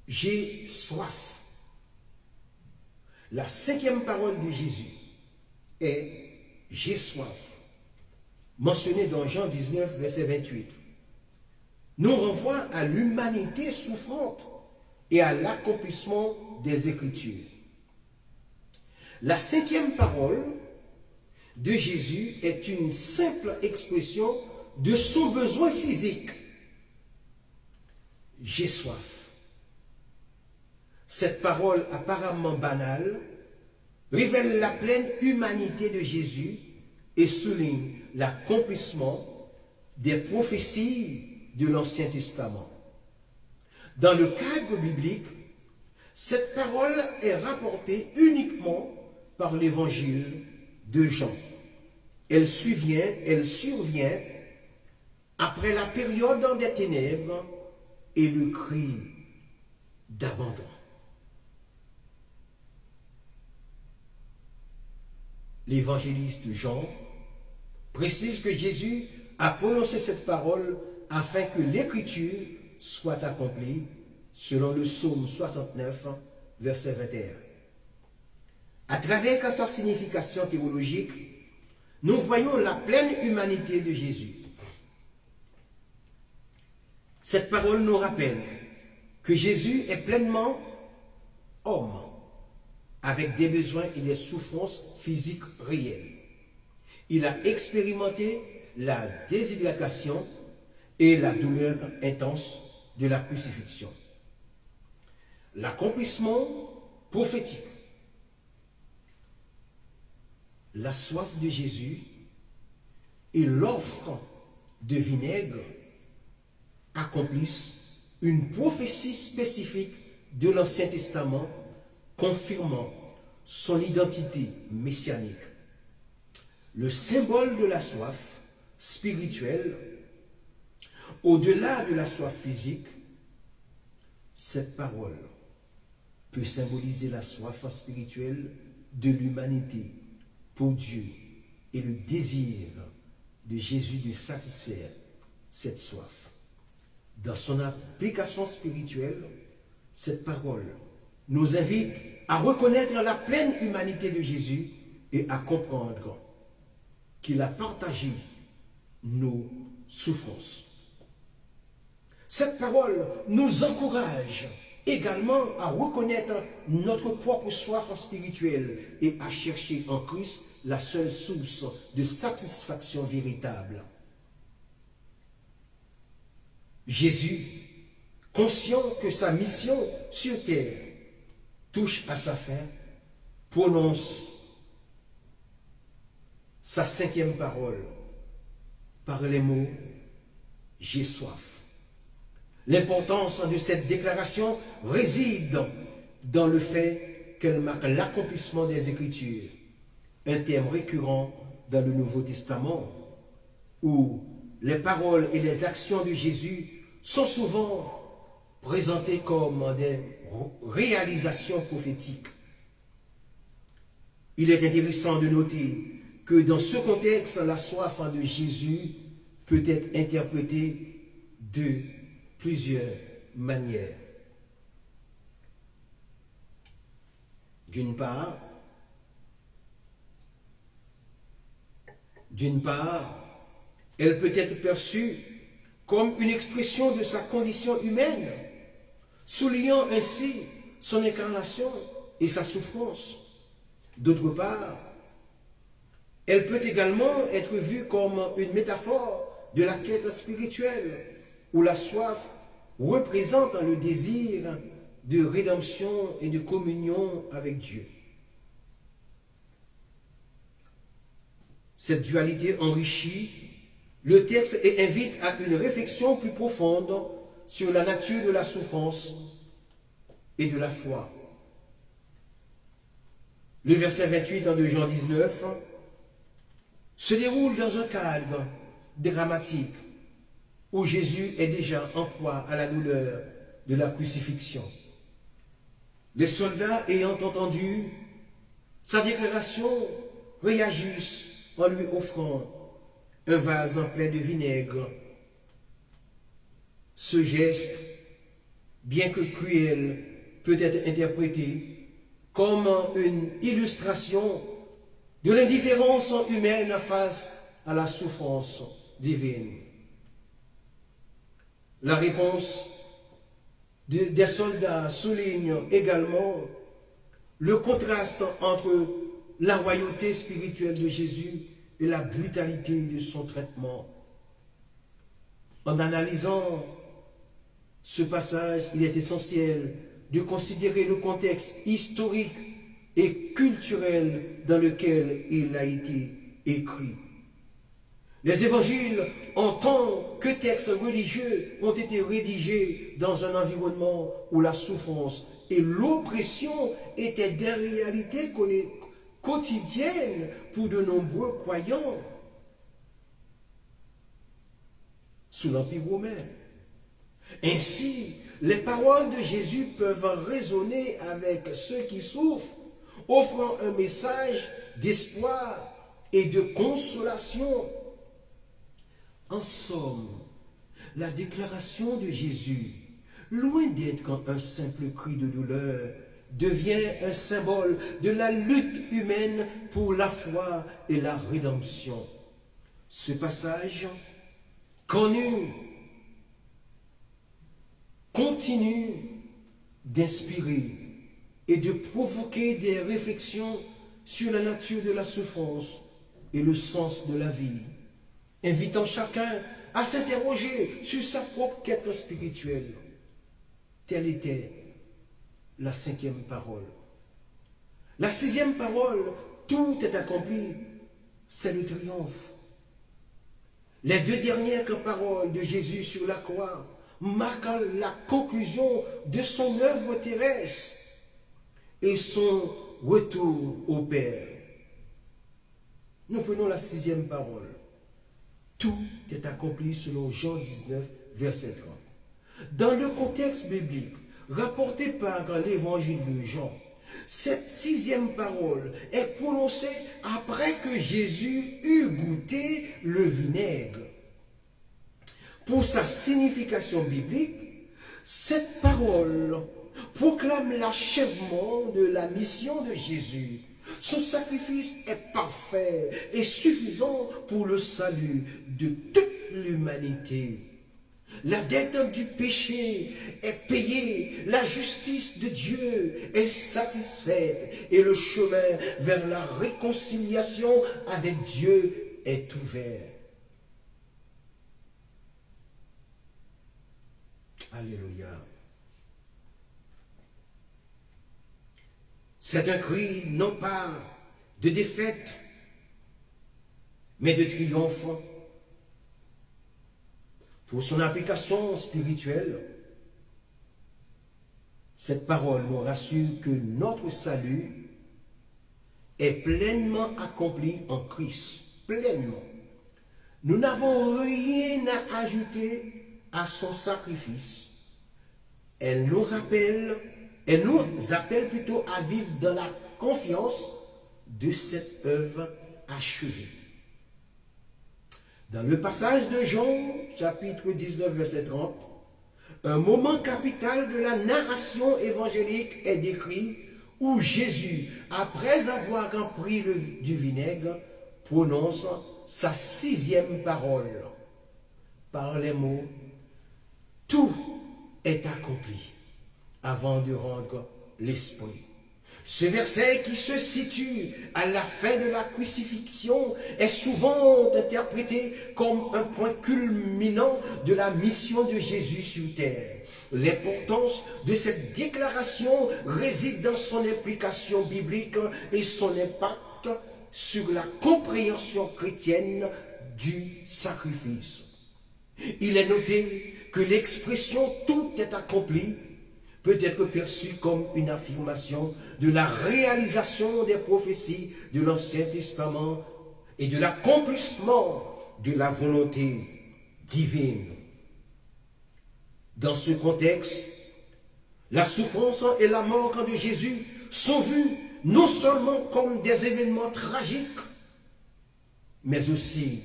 J'ai soif. La cinquième parole de Jésus est j'ai soif, mentionnée dans Jean 19, verset 28. Nous renvoie à l'humanité souffrante et à l'accomplissement des Écritures. La cinquième parole de Jésus est une simple expression de son besoin physique. J'ai soif. Cette parole apparemment banale révèle la pleine humanité de Jésus et souligne l'accomplissement des prophéties de l'Ancien Testament. Dans le cadre biblique, cette parole est rapportée uniquement par l'évangile de Jean. Elle survient après la période des ténèbres et le cri d'abandon. L'évangéliste Jean précise que Jésus a prononcé cette parole afin que l'écriture soit accomplie selon le psaume 69, verset 21. À travers sa signification théologique, nous voyons la pleine humanité de Jésus. Cette parole nous rappelle que Jésus est pleinement homme, avec des besoins et des souffrances physiques réelles. Il a expérimenté la déshydratation et la douleur intense de la crucifixion. L'accomplissement prophétique, la soif de Jésus et l'offre de vinaigre accomplissent une prophétie spécifique de l'Ancien Testament confirmant son identité messianique. Le symbole de la soif spirituelle, au-delà de la soif physique, cette parole peut symboliser la soif spirituelle de l'humanité pour Dieu et le désir de Jésus de satisfaire cette soif. Dans son application spirituelle, cette parole nous invite à reconnaître la pleine humanité de Jésus et à comprendre qu'il a partagé nos souffrances. Cette parole nous encourage également à reconnaître notre propre soif spirituelle et à chercher en Christ la seule source de satisfaction véritable. Jésus, conscient que sa mission sur terre touche à sa fin, prononce sa 5e parole par les mots « J'ai soif ». L'importance de cette déclaration réside dans le fait qu'elle marque l'accomplissement des Écritures, un thème récurrent dans le Nouveau Testament, où les paroles et les actions de Jésus sont souvent présentées comme des réalisations prophétiques. Il est intéressant de noter que dans ce contexte, la soif de Jésus peut être interprétée de plusieurs manières. D'une part, elle peut être perçue comme une expression de sa condition humaine, soulignant ainsi son incarnation et sa souffrance. D'autre part, elle peut également être vue comme une métaphore de la quête spirituelle, où la soif représente le désir de rédemption et de communion avec Dieu. Cette dualité enrichit le texte et invite à une réflexion plus profonde sur la nature de la souffrance et de la foi. Le verset 28 de Jean 19 se déroule dans un cadre dramatique où Jésus est déjà en proie à la douleur de la crucifixion. Les soldats ayant entendu sa déclaration réagissent en lui offrant un vase plein de vinaigre. Ce geste, bien que cruel, peut être interprété comme une illustration de l'indifférence humaine face à la souffrance divine. La réponse des soldats souligne également le contraste entre la royauté spirituelle de Jésus et la brutalité de son traitement. En analysant ce passage, il est essentiel de considérer le contexte historique et culturel dans lequel il a été écrit. Les évangiles, en tant que textes religieux, ont été rédigés dans un environnement où la souffrance et l'oppression étaient des réalités quotidiennes pour de nombreux croyants sous l'Empire romain. Ainsi, les paroles de Jésus peuvent résonner avec ceux qui souffrent, offrant un message d'espoir et de consolation. En somme, la déclaration de Jésus, loin d'être un simple cri de douleur, devient un symbole de la lutte humaine pour la foi et la rédemption. Ce passage connu continue d'inspirer et de provoquer des réflexions sur la nature de la souffrance et le sens de la vie, invitant chacun à s'interroger sur sa propre quête spirituelle. Telle était la 5e parole. La 6e parole, tout est accompli, c'est le triomphe. Les 2 dernières paroles de Jésus sur la croix marquent la conclusion de son œuvre terrestre et son retour au Père. Nous prenons la 6e parole. Tout est accompli selon Jean 19, verset 30. Dans le contexte biblique rapporté par l'évangile de Jean, cette 6e parole est prononcée après que Jésus eut goûté le vinaigre. Pour sa signification biblique, cette parole proclame l'achèvement de la mission de Jésus. Son sacrifice est parfait et suffisant pour le salut de toute l'humanité. La dette du péché est payée, la justice de Dieu est satisfaite et le chemin vers la réconciliation avec Dieu est ouvert. Alléluia. C'est un cri non pas de défaite, mais de triomphe. Pour son application spirituelle, cette parole nous rassure que notre salut est pleinement accompli en Christ. Pleinement. Nous n'avons rien à ajouter à son sacrifice. Elle nous appelle plutôt à vivre dans la confiance de cette œuvre achevée. Dans le passage de Jean, chapitre 19, verset 30, un moment capital de la narration évangélique est décrit où Jésus, après avoir pris du vinaigre, prononce sa 6e parole par les mots « Tout est accompli » avant de rendre l'esprit. Ce verset qui se situe à la fin de la crucifixion est souvent interprété comme un point culminant de la mission de Jésus sur terre. L'importance de cette déclaration réside dans son implication biblique et son impact sur la compréhension chrétienne du sacrifice. Il est noté que l'expression « tout est accompli » peut être perçue comme une affirmation de la réalisation des prophéties de l'Ancien Testament et de l'accomplissement de la volonté divine. Dans ce contexte, la souffrance et la mort de Jésus sont vues non seulement comme des événements tragiques, mais aussi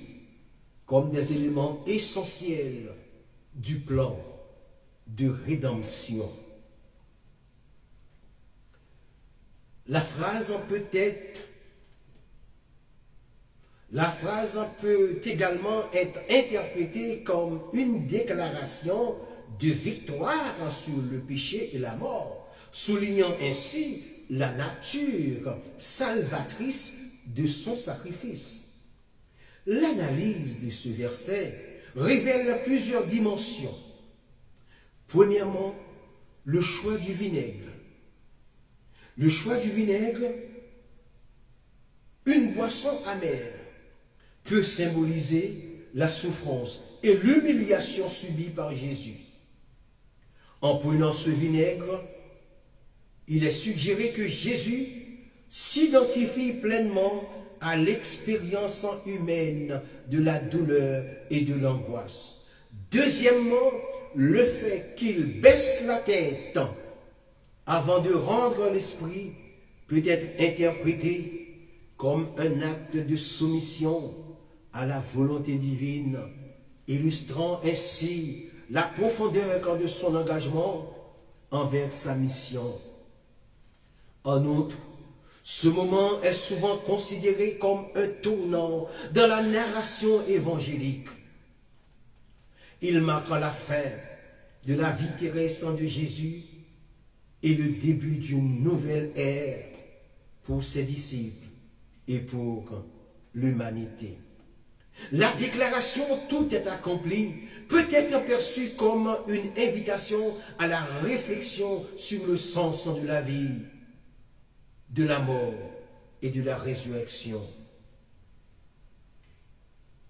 comme des éléments essentiels du plan de rédemption. La phrase peut également être interprétée comme une déclaration de victoire sur le péché et la mort, soulignant ainsi la nature salvatrice de son sacrifice. L'analyse de ce verset révèle plusieurs dimensions. Premièrement, le choix du vinaigre. Le choix du vinaigre, une boisson amère, peut symboliser la souffrance et l'humiliation subie par Jésus. En prenant ce vinaigre, il est suggéré que Jésus s'identifie pleinement à l'expérience humaine de la douleur et de l'angoisse. Deuxièmement, le fait qu'il baisse la tête avant de rendre l'esprit peut être interprété comme un acte de soumission à la volonté divine, illustrant ainsi la profondeur de son engagement envers sa mission. En outre, ce moment est souvent considéré comme un tournant dans la narration évangélique. Il marque la fin de la vie terrestre de Jésus et le début d'une nouvelle ère pour ses disciples et pour l'humanité. La déclaration « tout est accompli » peut être perçue comme une invitation à la réflexion sur le sens de la vie, de la mort et de la résurrection.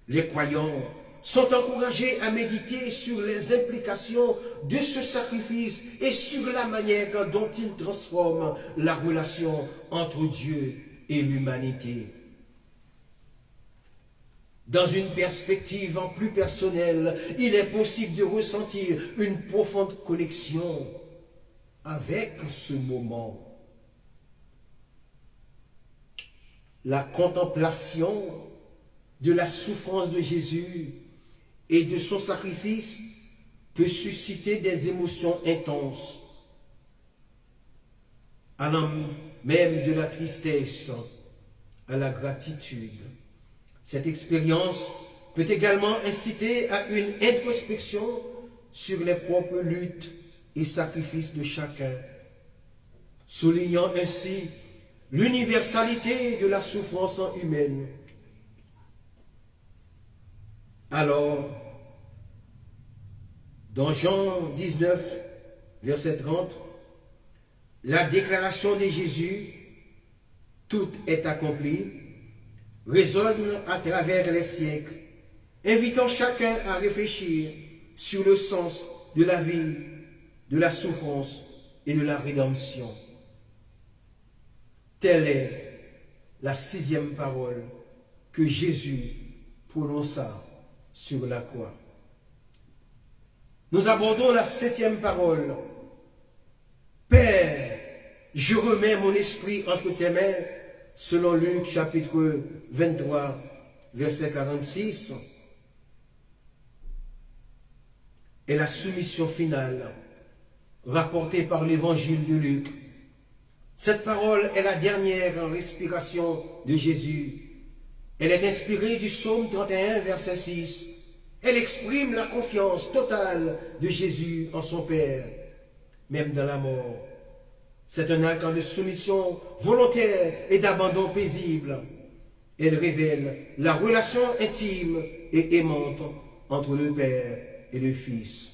Les croyants sont encouragés à méditer sur les implications de ce sacrifice et sur la manière dont il transforme la relation entre Dieu et l'humanité. Dans une perspective plus personnelle, il est possible de ressentir une profonde connexion avec ce moment. La contemplation de la souffrance de Jésus et de son sacrifice peut susciter des émotions intenses, allant même de la tristesse à la gratitude. Cette expérience peut également inciter à une introspection sur les propres luttes et sacrifices de chacun, soulignant ainsi l'universalité de la souffrance humaine. Alors, dans Jean 19, verset 30, la déclaration de Jésus, « Tout est accompli », résonne à travers les siècles, invitant chacun à réfléchir sur le sens de la vie, de la souffrance et de la rédemption. Telle est la 6e parole que Jésus prononça sur la croix. Nous abordons la 7e parole. Père, je remets mon esprit entre tes mains, selon Luc chapitre 23, verset 46, et la soumission finale rapportée par l'évangile de Luc. Cette parole est la dernière respiration de Jésus. Elle est inspirée du psaume 31, verset 6. Elle exprime la confiance totale de Jésus en son Père, même dans la mort. C'est un acte de soumission volontaire et d'abandon paisible. Elle révèle la relation intime et aimante entre le Père et le Fils.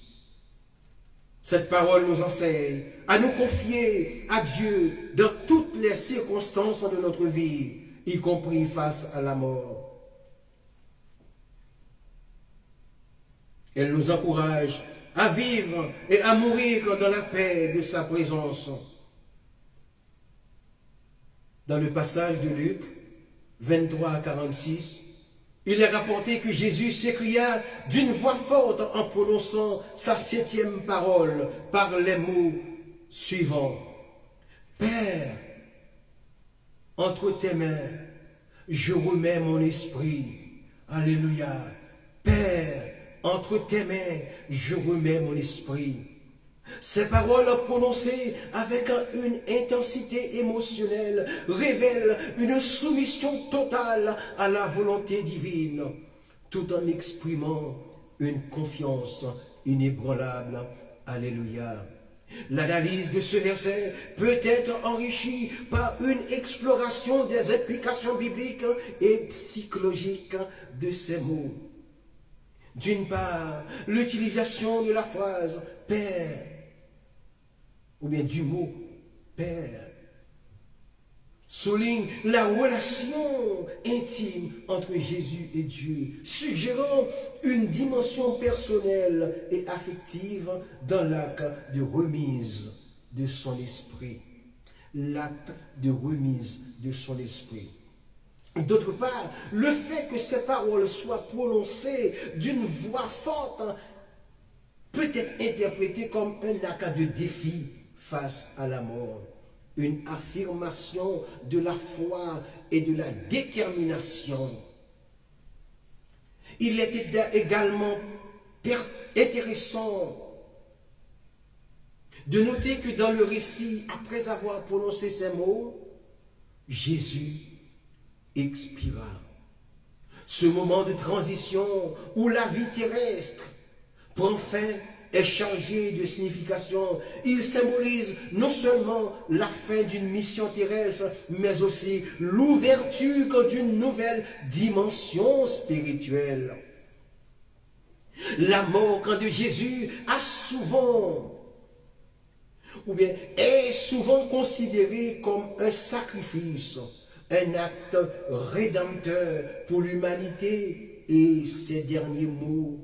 Cette parole nous enseigne à nous confier à Dieu dans toutes les circonstances de notre vie, y compris face à la mort. Elle nous encourage à vivre et à mourir dans la paix de sa présence. Dans le passage de Luc 23 à 46, il est rapporté que Jésus s'écria d'une voix forte en prononçant sa 7e parole par les mots suivants. Père, entre tes mains, je remets mon esprit. Alléluia. Père, entre tes mains, je remets mon esprit. Ces paroles prononcées avec une intensité émotionnelle révèlent une soumission totale à la volonté divine, tout en exprimant une confiance inébranlable. Alléluia. L'analyse de ce verset peut être enrichie par une exploration des implications bibliques et psychologiques de ces mots. D'une part, l'utilisation de la phrase « Père » ou bien du mot « Père » souligne la relation intime entre Jésus et Dieu, suggérant une dimension personnelle et affective dans l'acte de remise de son esprit. L'acte de remise de son esprit. D'autre part, le fait que ces paroles soient prononcées d'une voix forte peut être interprété comme un acte de défi face à la mort, une affirmation de la foi et de la détermination. Il est également intéressant de noter que dans le récit, après avoir prononcé ces mots, Jésus expira. Ce moment de transition où la vie terrestre prend fin est chargé de signification. Il symbolise non seulement la fin d'une mission terrestre, mais aussi l'ouverture d'une nouvelle dimension spirituelle. La mort de Jésus a souvent, ou bien est souvent considérée comme un sacrifice, un acte rédempteur pour l'humanité, et ces derniers mots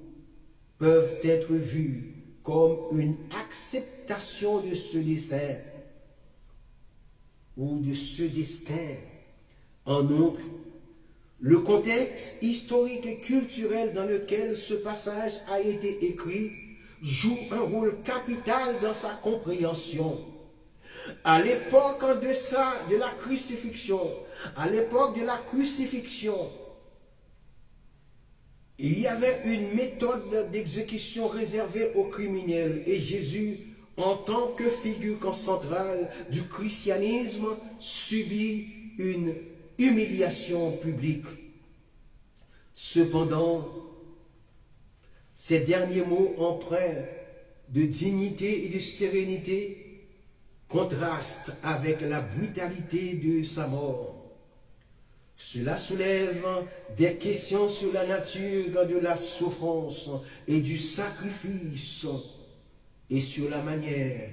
peuvent être vus comme une acceptation de ce dessein ou de ce destin. En outre, le contexte historique et culturel dans lequel ce passage a été écrit joue un rôle capital dans sa compréhension. À l'époque de la crucifixion, il y avait une méthode d'exécution réservée aux criminels, et Jésus, en tant que figure centrale du christianisme, subit une humiliation publique. Cependant, ces derniers mots empreints de dignité et de sérénité contrastent avec la brutalité de sa mort. Cela soulève des questions sur la nature de la souffrance et du sacrifice et sur la manière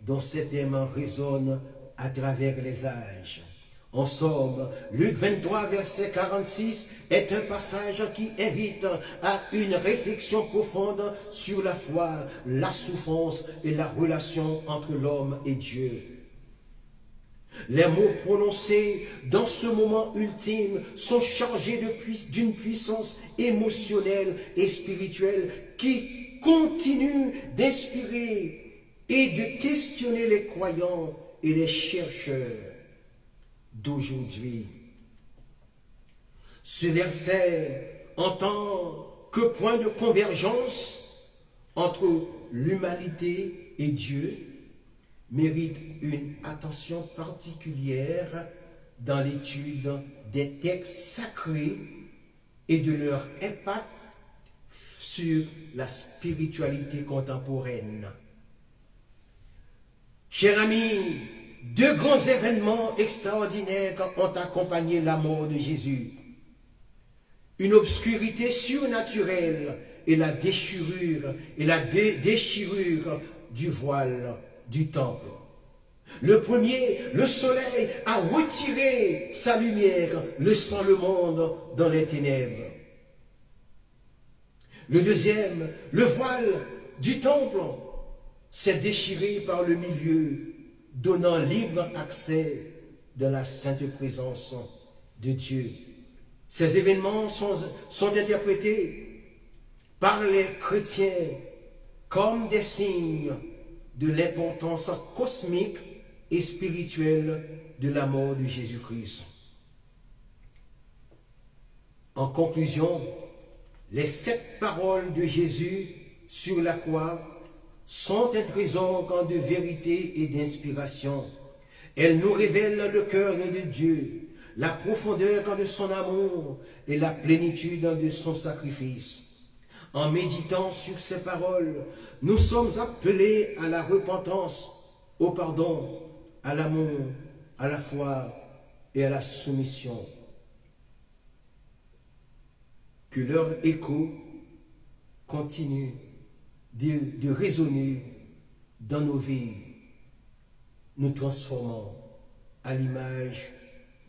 dont ces thèmes résonnent à travers les âges. En somme, Luc 23, verset 46 est un passage qui invite à une réflexion profonde sur la foi, la souffrance et la relation entre l'homme et Dieu. Les mots prononcés dans ce moment ultime sont chargés d'une puissance émotionnelle et spirituelle qui continue d'inspirer et de questionner les croyants et les chercheurs d'aujourd'hui. Ce verset, en tant que point de convergence entre l'humanité et Dieu, mérite une attention particulière dans l'étude des textes sacrés et de leur impact sur la spiritualité contemporaine. Chers amis, deux grands événements extraordinaires ont accompagné la mort de Jésus. Une obscurité surnaturelle et la déchirure du voile du temple. Le premier, le soleil a retiré sa lumière, laissant le monde dans les ténèbres. Le deuxième, le voile du temple s'est déchiré par le milieu, donnant libre accès dans la sainte présence de Dieu. Ces événements sont interprétés par les chrétiens comme des signes de l'importance cosmique et spirituelle de la mort de Jésus-Christ. En conclusion, les 7 paroles de Jésus sur la croix sont un trésor de vérité et d'inspiration. Elles nous révèlent le cœur de Dieu, la profondeur de son amour et la plénitude de son sacrifice. En méditant sur ces paroles, nous sommes appelés à la repentance, au pardon, à l'amour, à la foi et à la soumission. Que leur écho continue de résonner dans nos vies, nous transformant à l'image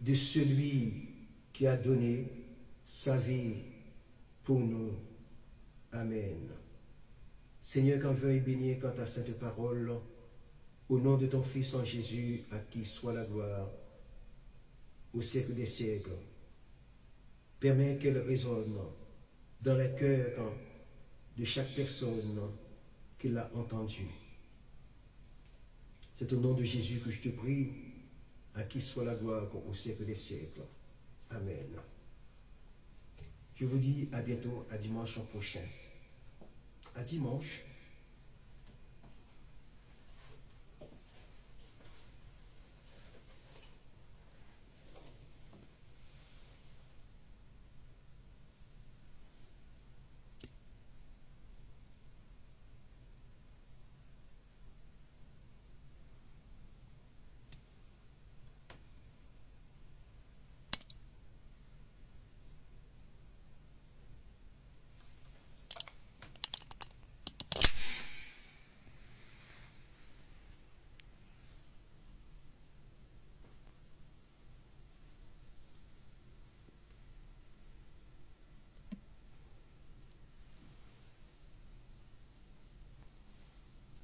de celui qui a donné sa vie pour nous. Amen. Seigneur, qu'on veuille bénir quant à cette parole, au nom de ton Fils en Jésus, à qui soit la gloire, au siècle des siècles. Permets qu'elle résonne dans les cœurs de chaque personne qui l'a entendue. C'est au nom de Jésus que je te prie, à qui soit la gloire au siècle des siècles. Amen. Je vous dis à bientôt, à dimanche prochain. À dimanche.